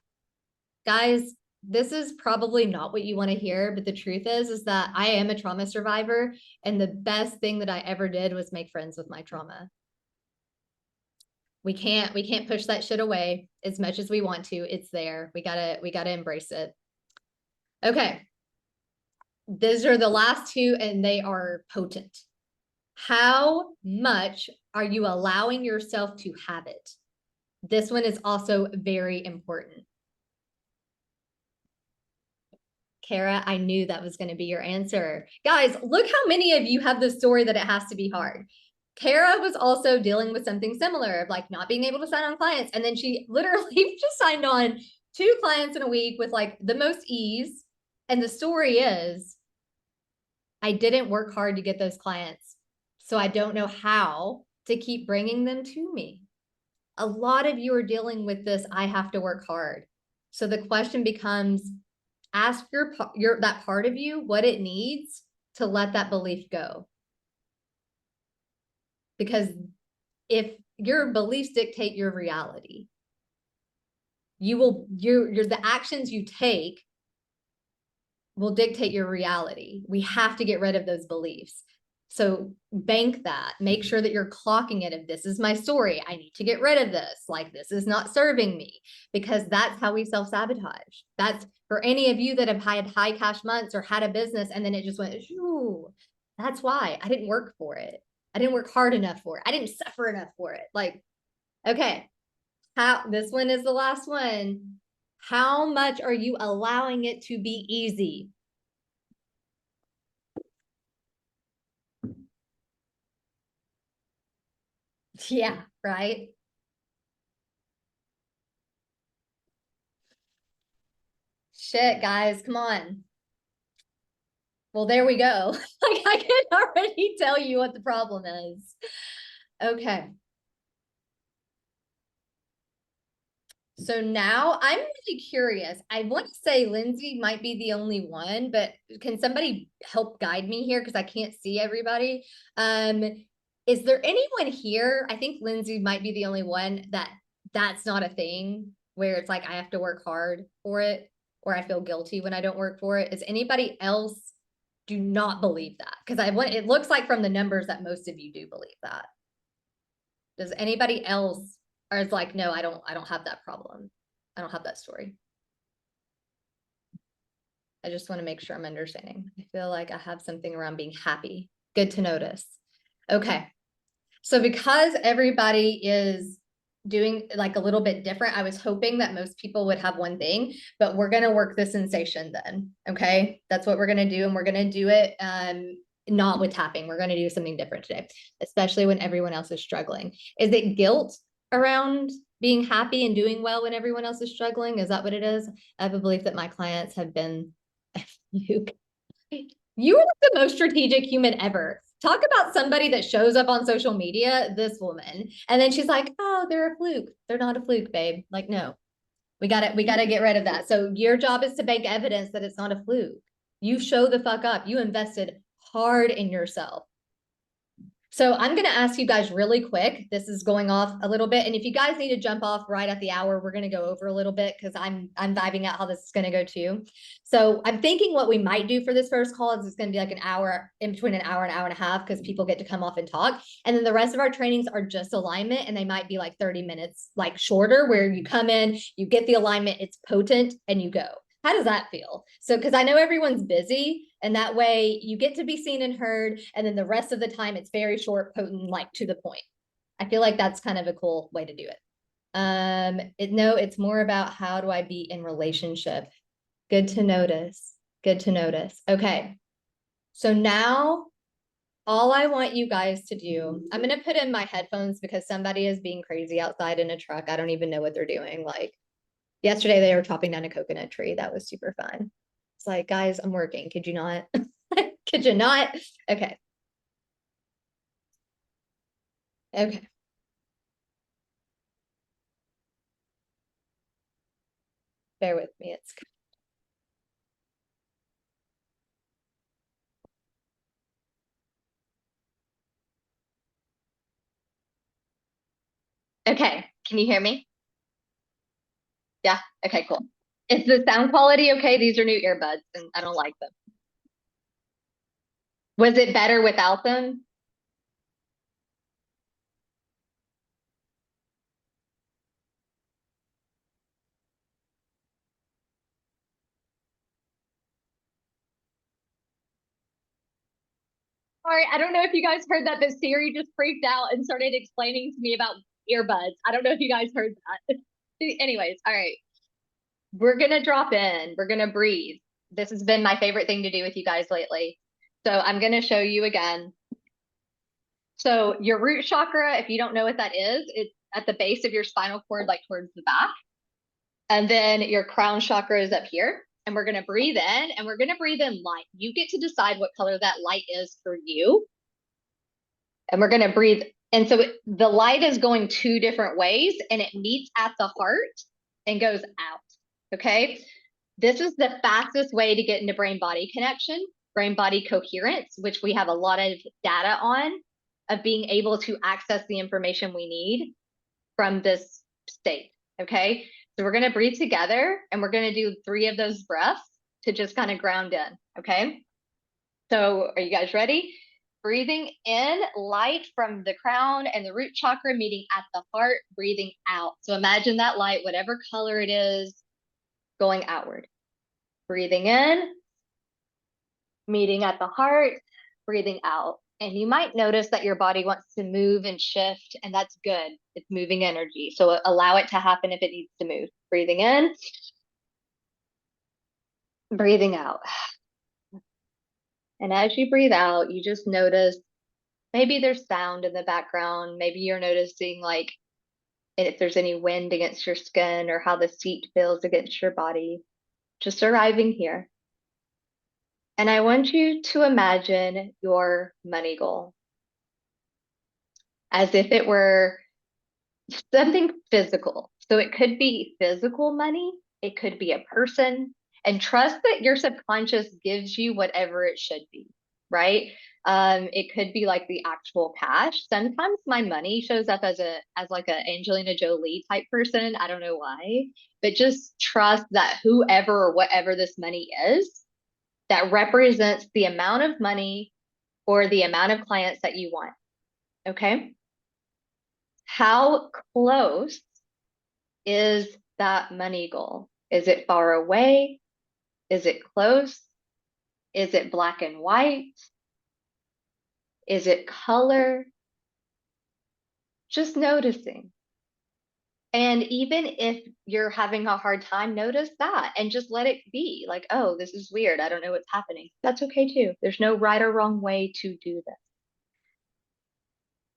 Guys, this is probably not what you want to hear, but the truth is that I am a trauma survivor, and the best thing that I ever did was make friends with my trauma. We can't push that shit away as much as we want to. It's there. We gotta embrace it. Okay. These are the last 2, and they are potent. How much are you allowing yourself to have it? This one is also very important. Kara, I knew that was going to be your answer. Guys, look how many of you have the story that it has to be hard. Kara was also dealing with something similar of like not being able to sign on clients. And then she literally just signed on 2 clients in a week with like the most ease. And the story is, I didn't work hard to get those clients. So I don't know how to keep bringing them to me. A lot of you are dealing with this, I have to work hard. So the question becomes, ask that part of you what it needs to let that belief go. Because if your beliefs dictate your reality, the actions you take will dictate your reality. We have to get rid of those beliefs. So bank that, make sure that you're clocking it. If this is my story, I need to get rid of this. Like, this is not serving me, because that's how we self-sabotage. That's for any of you that have had high cash months or had a business and then it just went, ooh, that's why I didn't work for it. I didn't work hard enough for it. I didn't suffer enough for it. Like, okay, this one is the last one. How much are you allowing it to be easy? Yeah, right. Shit, guys, come on. Well, there we go. Like, I can already tell you what the problem is. Okay. So now I'm really curious. I want to say Lindsay might be the only one, but can somebody help guide me here? Because I can't see everybody. Is there anyone here? I think Lindsay might be the only one that's not a thing, where it's like I have to work hard for it, or I feel guilty when I don't work for it. Is anybody else do not believe that? Because it looks like from the numbers that most of you do believe that. Does anybody else, or is like, no, I don't have that problem. I don't have that story. I just want to make sure I'm understanding. I feel like I have something around being happy. Good to notice. Okay. So because everybody is doing like a little bit different, I was hoping that most people would have one thing, but we're going to work the sensation then. Okay. That's what we're going to do. And we're going to do it not with tapping. We're going to do something different today, especially when everyone else is struggling. Is it guilt around being happy and doing well when everyone else is struggling? Is that what it is? I have a belief that my clients have been you. You are the most strategic human ever. Talk about somebody that shows up on social media, this woman. And then she's like, oh, they're a fluke. They're not a fluke, babe. Like, no, we gotta get rid of that. So your job is to make evidence that it's not a fluke. You show the fuck up. You invested hard in yourself. So I'm going to ask you guys really quick. This is going off a little bit. And if you guys need to jump off right at the hour, we're going to go over a little bit because I'm vibing out how this is going to go too. So I'm thinking what we might do for this first call is it's going to be like an hour, in between an hour and a half, because people get to come off and talk. And then the rest of our trainings are just alignment, and they might be like 30 minutes, like shorter, where you come in, you get the alignment, it's potent, and you go. How does that feel? So, because I know everyone's busy, and that way you get to be seen and heard, and then the rest of the time it's very short, potent, like to the point. I feel like that's kind of a cool way to do it. No, it's more about how do I be in relationship. Good to notice. Good to notice. Okay. So now all I want you guys to do, I'm going to put in my headphones because somebody is being crazy outside in a truck. I don't even know what they're doing. Like, yesterday, they were chopping down a coconut tree. That was super fun. It's like, guys, I'm working. Could you not? Could you not? Okay. Okay. Bear with me. It's okay. Can you hear me? Yeah. Okay, cool. Is the sound quality okay? These are new earbuds and I don't like them. Was it better without them? Sorry, I don't know if you guys heard that, but Siri just freaked out and started explaining to me about earbuds. I don't know if you guys heard that. Anyways, all right. We're gonna drop in. We're gonna breathe. This has been my favorite thing to do with you guys lately. So I'm gonna show you again. So your root chakra, if you don't know what that is, it's at the base of your spinal cord, like towards the back. And then your crown chakra is up here. And we're going to breathe in, and we're going to breathe in light. You get to decide what color that light is for you. And we're going to breathe. And so the light is going two different ways, and it meets at the heart and goes out. Okay. This is the fastest way to get into brain body connection, brain body coherence, which we have a lot of data on, of being able to access the information we need from this state. Okay. So we're going to breathe together, and we're going to do 3 of those breaths to just kind of ground in. Okay. So are you guys ready? Breathing in, light from the crown and the root chakra meeting at the heart, breathing out. So imagine that light, whatever color it is, going outward. Breathing in, meeting at the heart, breathing out. And you might notice that your body wants to move and shift, and that's good. It's moving energy. So allow it to happen if it needs to move. Breathing in, breathing out. And as you breathe out, you just notice maybe there's sound in the background. Maybe you're noticing like if there's any wind against your skin or how the seat feels against your body. Just arriving here. And I want you to imagine your money goal as if it were something physical. So it could be physical money, it could be a person, and trust that your subconscious gives you whatever it should be, right? It could be like the actual cash. Sometimes my money shows up as like a Angelina Jolie type person. I don't know why, but just trust that whoever or whatever this money is, that represents the amount of money or the amount of clients that you want. Okay. How close is that money goal? Is it far away? Is it close? Is it black and white? Is it color? Just noticing. And even if you're having a hard time, notice that and just let it be like, oh, this is weird. I don't know what's happening. That's okay too. There's no right or wrong way to do this.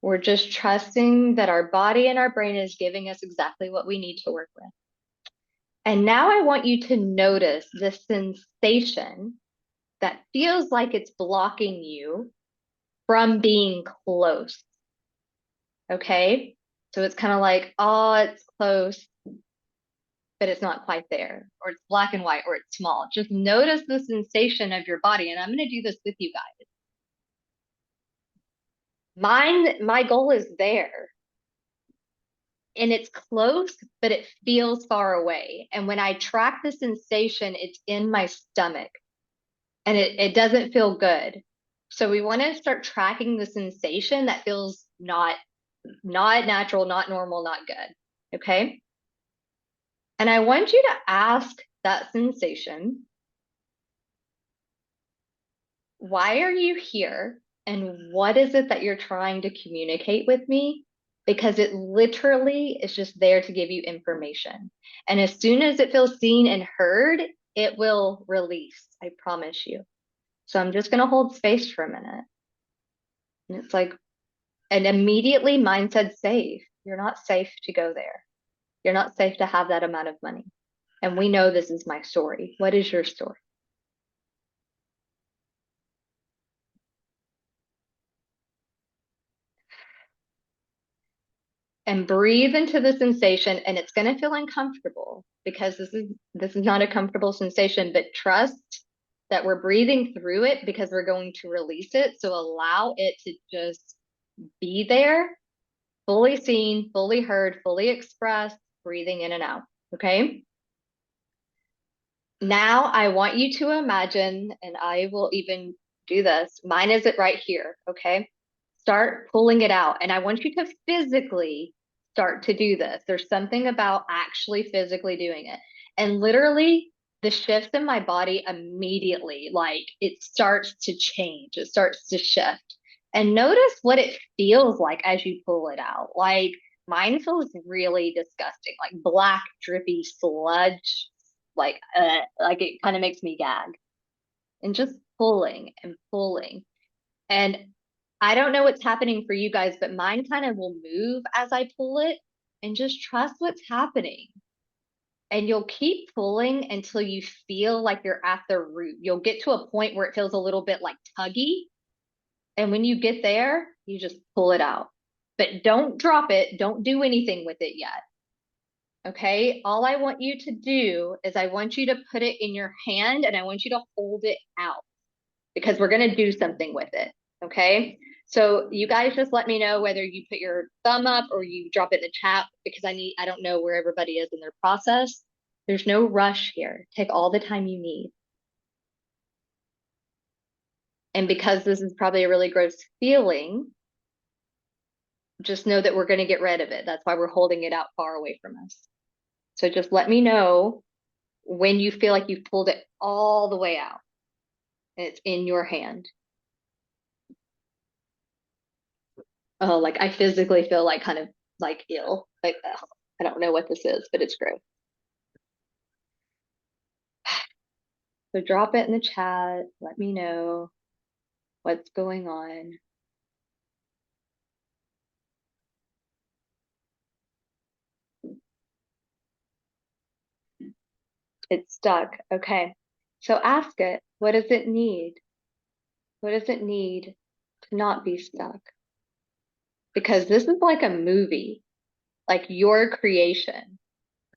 We're just trusting that our body and our brain is giving us exactly what we need to work with. And now I want you to notice the sensation that feels like it's blocking you from being close. Okay? So it's kind of like, oh, it's close, but it's not quite there, or it's black and white, or it's small. Just notice the sensation of your body. And I'm going to do this with you guys. My goal is there. And it's close, but it feels far away. And when I track the sensation, it's in my stomach and it doesn't feel good. So we want to start tracking the sensation that feels not natural, not normal, not good. Okay. And I want you to ask that sensation, why are you here? And what is it that you're trying to communicate with me? Because it literally is just there to give you information. And as soon as it feels seen and heard, it will release, I promise you. So I'm just going to hold space for a minute. And it's like, and immediately mine said safe. You're not safe to go there. You're not safe to have that amount of money. And we know this is my story. What is your story? And breathe into the sensation, and it's going to feel uncomfortable because this is not a comfortable sensation, but trust that we're breathing through it because we're going to release it. So allow it to just be there, fully seen, fully heard, fully expressed, breathing in and out. Okay. Now I want you to imagine, and I will even do this. Mine is it right here. Okay. Start pulling it out. And I want you to physically start to do this. There's something about actually physically doing it. And literally, the shifts in my body immediately, like it starts to change, it starts to shift. And notice what it feels like as you pull it out. Like mine feels really disgusting, like black, drippy sludge, like it kind of makes me gag. And just pulling and pulling. And I don't know what's happening for you guys, but mine kind of will move as I pull it and just trust what's happening. And you'll keep pulling until you feel like you're at the root. You'll get to a point where it feels a little bit like tuggy. And when you get there, you just pull it out. But don't drop it. Don't do anything with it yet. Okay. All I want you to do is I want you to put it in your hand and I want you to hold it out because we're going to do something with it. Okay. So you guys just let me know whether you put your thumb up or you drop it in the chat because I don't know where everybody is in their process. There's no rush here. Take all the time you need. And because this is probably a really gross feeling, just know that we're going to get rid of it. That's why we're holding it out far away from us. So just let me know when you feel like you've pulled it all the way out and it's in your hand. Oh, like I physically feel like kind of like ill. Like I don't know what this is, but it's gross. So drop it in the chat. Let me know what's going on. It's stuck. Okay. So ask it, what does it need? What does it need to not be stuck? Because this is like a movie, like your creation.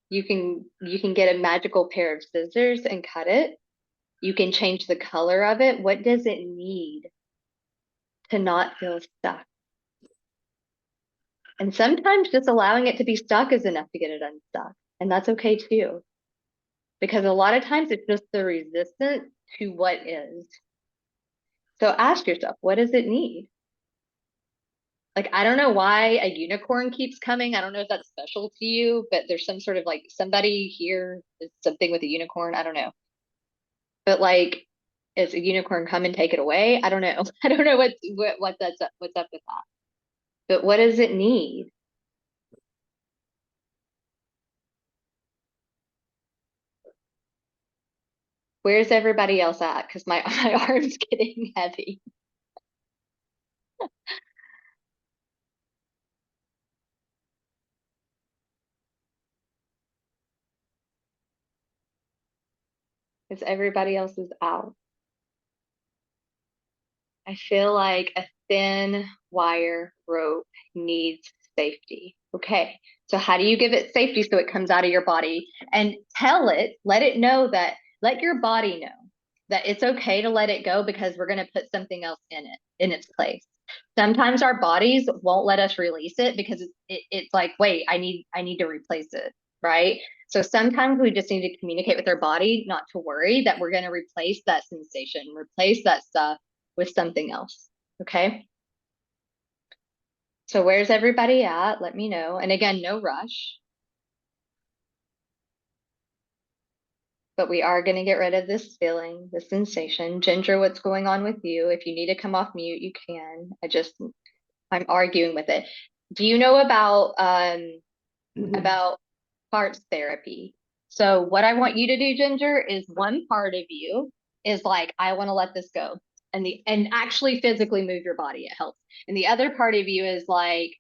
You can get a magical pair of scissors and cut it. You can change the color of it. What does it need to not feel stuck? And sometimes just allowing it to be stuck is enough to get it unstuck. And that's okay too. Because a lot of times it's just the resistance to what is. So ask yourself, what does it need? Like, I don't know why a unicorn keeps coming. I don't know if that's special to you, but there's some sort of like somebody here is something with a unicorn. I don't know. But like, is a unicorn come and take it away? I don't know. I don't know what's up with that. But what does it need? Where's everybody else at? Because my my arm's getting heavy. Because everybody else is out. I feel like a thin wire rope needs safety. Okay, so how do you give it safety so it comes out of your body? And tell it, let it know that, let your body know that it's okay to let it go because we're going to put something else in it, in its place. Sometimes our bodies won't let us release it because it's like, wait, I need to replace it, right? So sometimes we just need to communicate with our body, not to worry that we're going to replace that sensation, replace that stuff with something else. Okay. So where's everybody at? Let me know. And again, no rush. But we are going to get rid of this feeling, this sensation. Ginger, what's going on with you? If you need to come off mute, you can. I'm arguing with it. Do you know about parts therapy? So what I want you to do, Ginger, is one part of you is like, I want to let this go. And actually physically move your body, it helps. And the other part of you is like,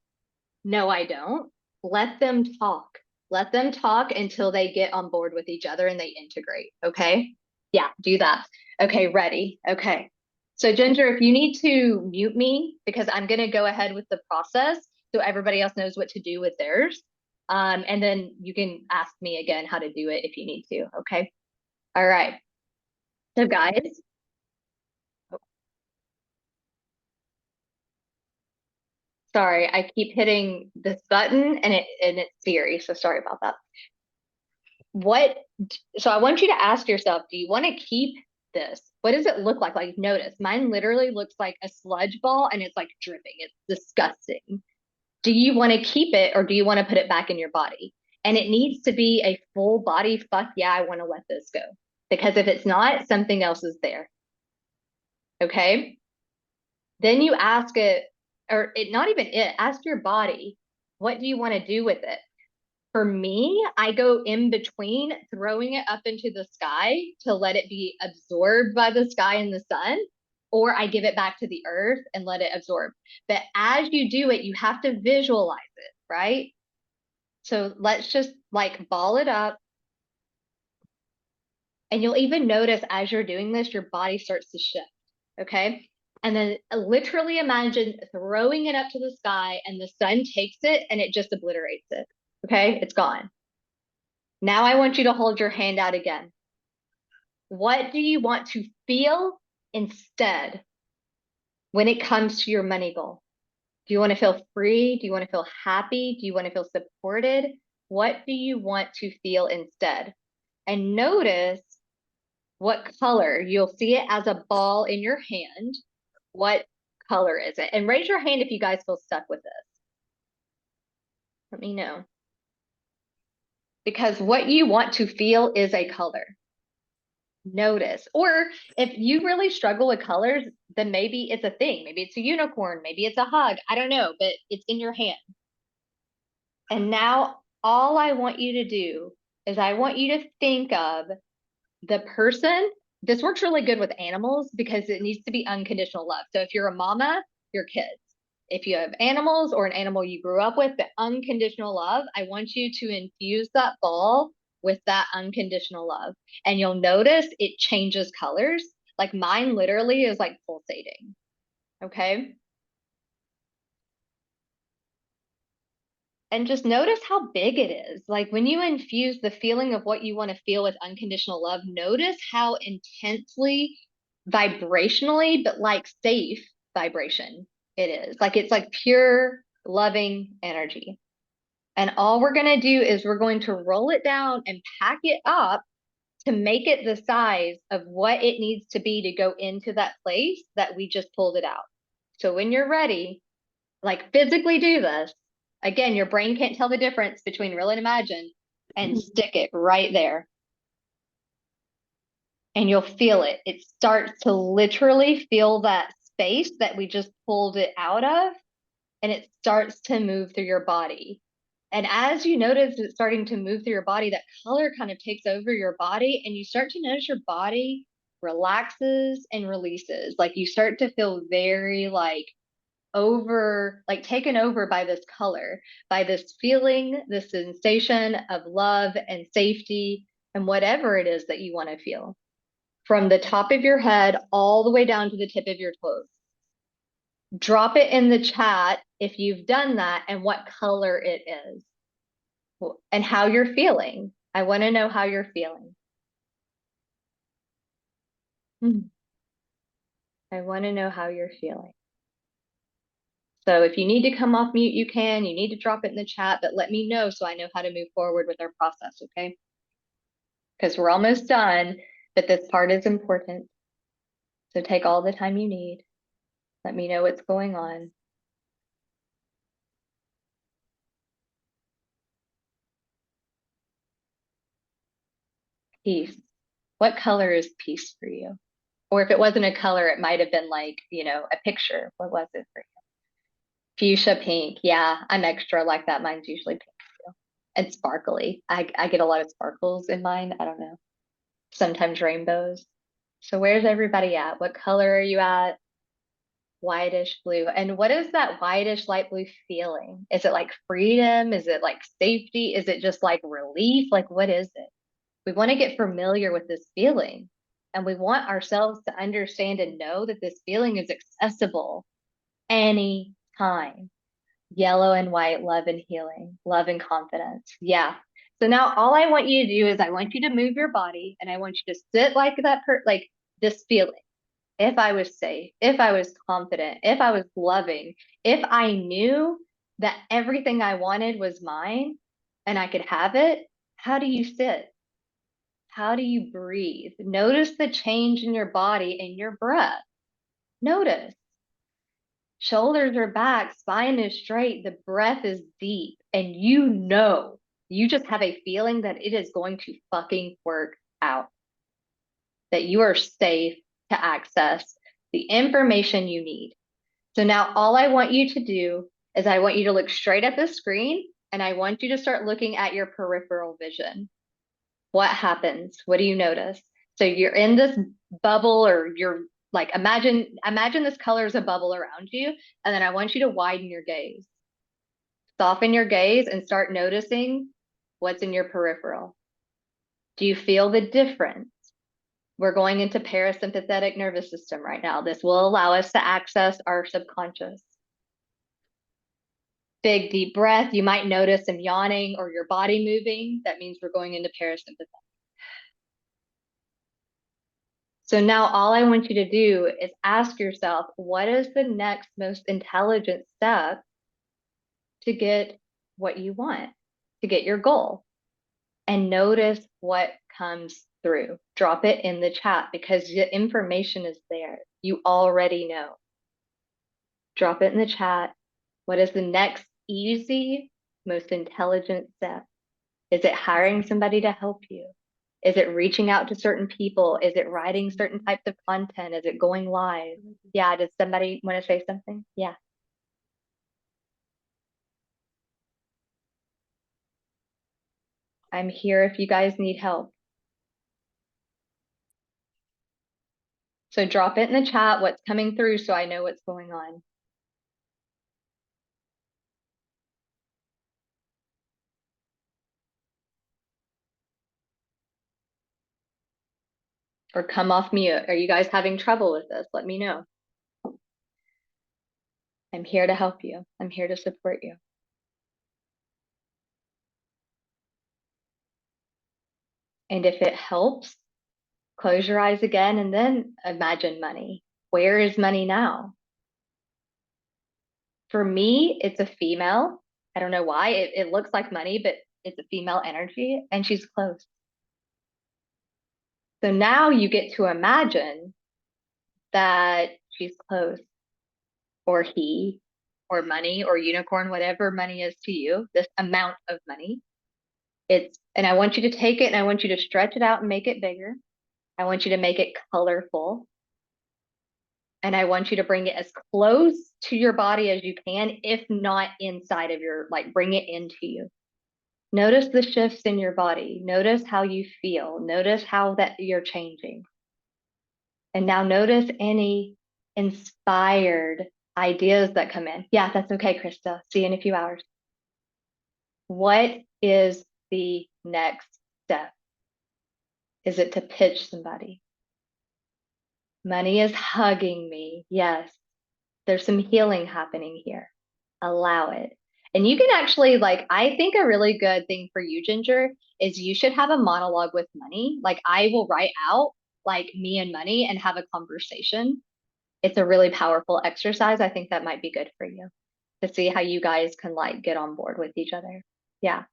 no, I don't. Let them talk. Let them talk until they get on board with each other and they integrate. Okay. Yeah, do that. Okay, ready. Okay. So Ginger, if you need to mute me because I'm going to go ahead with the process so everybody else knows what to do with theirs. And then you can ask me again how to do it if you need to. Okay. All right. So guys, sorry, I keep hitting this button and it's Siri. So sorry about that. So I want you to ask yourself, do you want to keep this? What does it look like? Like, notice mine literally looks like a sludge ball and it's like dripping. It's disgusting. Do you want to keep it or do you want to put it back in your body? And it needs to be a full body, fuck yeah, I want to let this go. Because if it's not, something else is there. Okay. Then you ask it, or it, not even it, ask your body, what do you want to do with it? For me, I go in between throwing it up into the sky to let it be absorbed by the sky and the sun, or I give it back to the earth and let it absorb. But as you do it, you have to visualize it, right? So let's just like ball it up. And you'll even notice as you're doing this, your body starts to shift, okay? And then literally imagine throwing it up to the sky and the sun takes it and it just obliterates it. Okay, it's gone. Now I want you to hold your hand out again. What do you want to feel instead when it comes to your money goal? Do you want to feel free? Do you want to feel happy? Do you want to feel supported? What do you want to feel instead? And notice what color. You'll see it as a ball in your hand. What color is it? And raise your hand if you guys feel stuck with this. Let me know. Because what you want to feel is a color. Notice. Or if you really struggle with colors, then maybe it's a thing. Maybe it's a unicorn. Maybe it's a hug. I don't know, but it's in your hand. And now all I want you to do is I want you to think of the person. This works really good with animals because it needs to be unconditional love. So if you're a mama, your kids. If you have animals or an animal you grew up with, the unconditional love, I want you to infuse that ball with that unconditional love. And you'll notice it changes colors. Like mine literally is like pulsating. Okay. And just notice how big it is. Like when you infuse the feeling of what you want to feel with unconditional love, notice how intensely vibrationally, but like safe vibration it is. Like it's like pure loving energy. And all we're going to do is we're going to roll it down and pack it up to make it the size of what it needs to be to go into that place that we just pulled it out. So when you're ready, like physically do this. Again, your brain can't tell the difference between real and imagine, and stick it right there. And you'll feel it. It starts to literally feel that space that we just pulled it out of, and it starts to move through your body. And as you notice it starting to move through your body, that color kind of takes over your body, and you start to notice your body relaxes and releases. Like you start to feel very like taken over by this color, by this feeling, this sensation of love and safety and whatever it is that you want to feel. from the top of your head all the way down to the tip of your toes. Drop it in the chat if you've done that and what color it is and how you're feeling. I want to know how you're feeling. I want to know how you're feeling. So if you need to come off mute, you can. You need to drop it in the chat, but let me know so I know how to move forward with our process, okay? Because we're almost done, but this part is important. So take all the time you need. Let me know what's going on. Peace. What color is peace for you? Or if it wasn't a color, it might have been like, you know, a picture. What was it for you? Fuchsia pink. Yeah, I'm extra like that. Mine's usually pink too. And sparkly. I get a lot of sparkles in mine. I don't know. Sometimes rainbows. So where's everybody at? What color are you at? Whitish blue. And what is that whitish light blue feeling? Is it like freedom? Is it like safety? Is it just like relief? Like, what is it? We want to get familiar with this feeling. And we want ourselves to understand and know that this feeling is accessible anytime. Yellow and white, love and healing, love and confidence. Yeah. So now all I want you to do is I want you to move your body and I want you to sit like that, like this feeling. If I was safe, if I was confident, if I was loving, if I knew that everything I wanted was mine and I could have it, how do you sit? How do you breathe? Notice the change in your body and your breath. Notice. Shoulders are back, spine is straight, the breath is deep, and you just have a feeling that it is going to fucking work out. That you are safe to access the information you need. So now all I want you to do is I want you to look straight at the screen and I want you to start looking at your peripheral vision. What happens? What do you notice? So you're in this bubble or you're like, imagine this color is a bubble around you. And then I want you to widen your gaze. Soften your gaze and start noticing what's in your peripheral. Do you feel the difference? We're going into parasympathetic nervous system right now. This will allow us to access our subconscious. Big deep breath. You might notice some yawning or your body moving. That means we're going into parasympathetic. So now all I want you to do is ask yourself, what is the next most intelligent step to get what you want, to get your goal? And notice what comes through. Drop it in the chat because the information is there. You already know. Drop it in the chat. What is the next easy, most intelligent step? Is it hiring somebody to help you? Is it reaching out to certain people? Is it writing certain types of content? Is it going live? Yeah, does somebody want to say something? Yeah. I'm here if you guys need help. So drop it in the chat, what's coming through so I know what's going on. Or come off mute. Are you guys having trouble with this? Let me know. I'm here to help you. I'm here to support you. And if it helps, close your eyes again and then imagine money. Where is money now? For me, it's a female. I don't know why. It looks like money, but it's a female energy and she's close. So now you get to imagine that she's close, or he, or money, or unicorn, whatever money is to you, this amount of money. And I want you to take it and I want you to stretch it out and make it bigger. I want you to make it colorful. And I want you to bring it as close to your body as you can, if not inside of your, like bring it into you. Notice the shifts in your body. Notice how you feel. Notice how that you're changing. And now notice any inspired ideas that come in. Yeah, that's okay, Krista. See you in a few hours. What is the next step? Is it to pitch somebody? Money is hugging me. Yes. There's some healing happening here. Allow it. And you can actually, like, I think a really good thing for you, Ginger, is you should have a monologue with money. Like, I will write out like me and money and have a conversation. It's a really powerful exercise. I think that might be good for you to see how you guys can like get on board with each other. Yeah.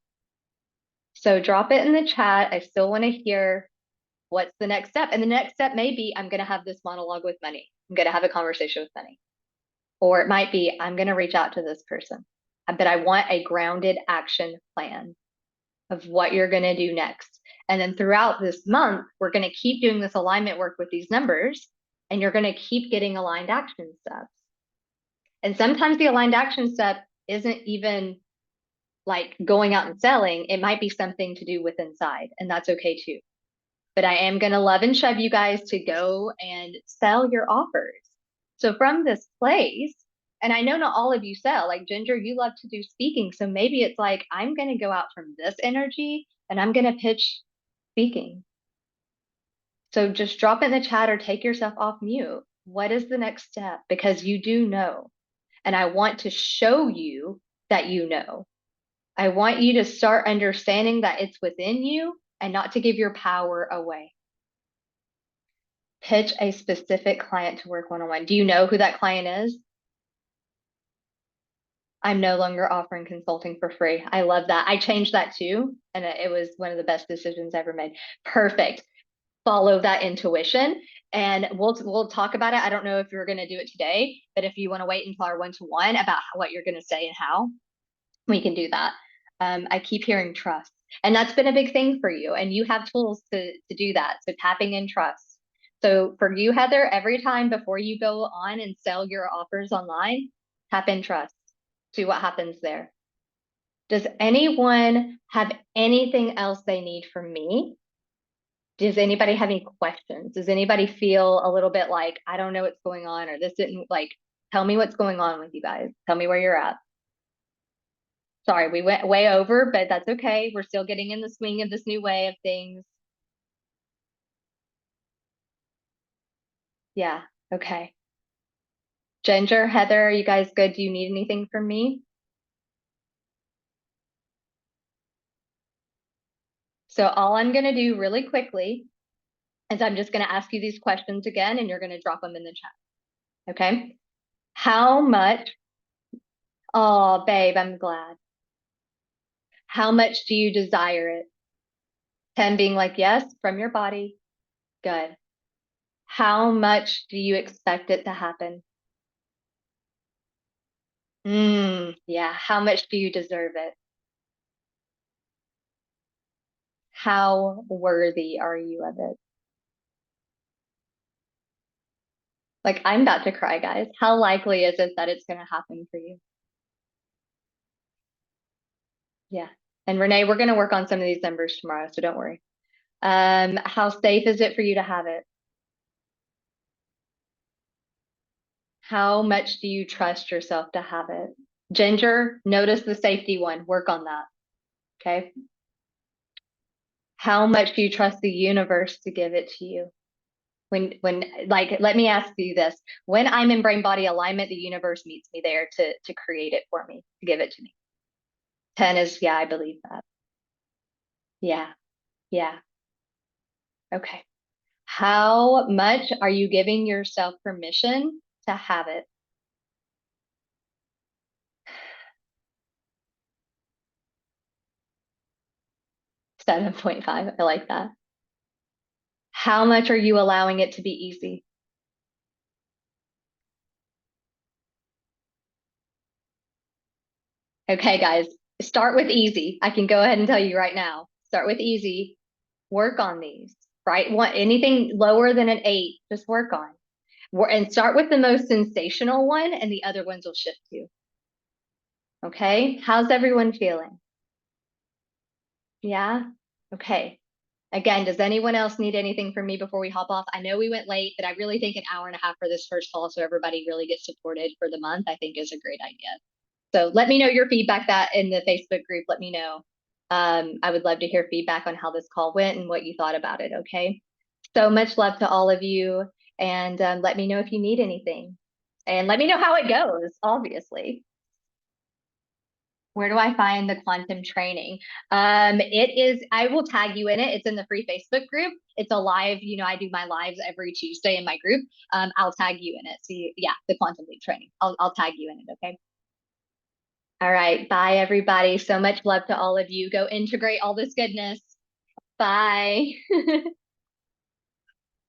So drop it in the chat. I still want to hear what's the next step. And the next step may be I'm going to have this monologue with money. I'm going to have a conversation with money. Or it might be I'm going to reach out to this person. But I want a grounded action plan of what you're going to do next. And then throughout this month, we're going to keep doing this alignment work with these numbers, and you're going to keep getting aligned action steps. And sometimes the aligned action step isn't even like going out and selling. It might be something to do with inside, and that's okay too. But I am going to love and shove you guys to go and sell your offers. So from this place, and I know not all of you sell, like Ginger, you love to do speaking. So maybe it's like, I'm going to go out from this energy and I'm going to pitch speaking. So just drop it in the chat or take yourself off mute. What is the next step? Because you do know. And I want to show you that you know. I want you to start understanding that it's within you and not to give your power away. Pitch a specific client to work one-on-one. Do you know who that client is? I'm no longer offering consulting for free. I love that. I changed that too, and it was one of the best decisions I ever made. Perfect. Follow that intuition, and we'll talk about it. I don't know if you're going to do it today, but if you want to wait until our one-to-one about what you're going to say and how, we can do that. I keep hearing trust, and that's been a big thing for you, and you have tools to do that. So tapping in trust. So for you, Heather, every time before you go on and sell your offers online, tap in trust. See what happens there. Does anyone have anything else they need from me? Does anybody have any questions? Does anybody feel a little bit like, I don't know what's going on, or this didn't like, tell me what's going on with you guys. Tell me where you're at. Sorry, we went way over, but that's okay. We're still getting in the swing of this new way of things. Yeah, okay. Ginger, Heather, are you guys good? Do you need anything from me? So all I'm going to do really quickly is I'm just going to ask you these questions again, and you're going to drop them in the chat. Okay. How much? Oh, babe, I'm glad. How much do you desire it? 10 being like, yes, from your body. Good. How much do you expect it to happen? Yeah. How much do you deserve it? How worthy are you of it? Like, I'm about to cry, guys. How likely is it that it's going to happen for you? Yeah. And Renee, we're going to work on some of these numbers tomorrow, so don't worry. How safe is it for you to have it? How much do you trust yourself to have it? Ginger, notice the safety one. Work on that. Okay. How much do you trust the universe to give it to you? When like, let me ask you this. When I'm in brain body alignment, the universe meets me there to create it for me, to give it to me. 10 is, yeah, I believe that. Yeah. Yeah. Okay. How much are you giving yourself permission to have it? 7.5. I like that. How much are you allowing it to be easy? Okay, guys, start with easy. I can go ahead and tell you right now. Start with easy. Work on these, right? Anything lower than an 8, just work on. And start with the most sensational one, and the other ones will shift you. Okay, how's everyone feeling? Yeah, okay. Again, does anyone else need anything from me before we hop off? I know we went late, but I really think an hour and a half for this first call so everybody really gets supported for the month, I think is a great idea. So let me know your feedback that in the Facebook group. Let me know. I would love to hear feedback on how this call went and what you thought about it. Okay. So much love to all of you. And let me know if you need anything. And let me know how it goes, obviously. Where do I find the quantum training? It is, I will tag you in it. It's in the free Facebook group. It's a live, I do my lives every Tuesday in my group. I'll tag you in it. So yeah, the quantum leap training. I'll tag you in it, okay? All right, bye everybody. So much love to all of you. Go integrate all this goodness. Bye.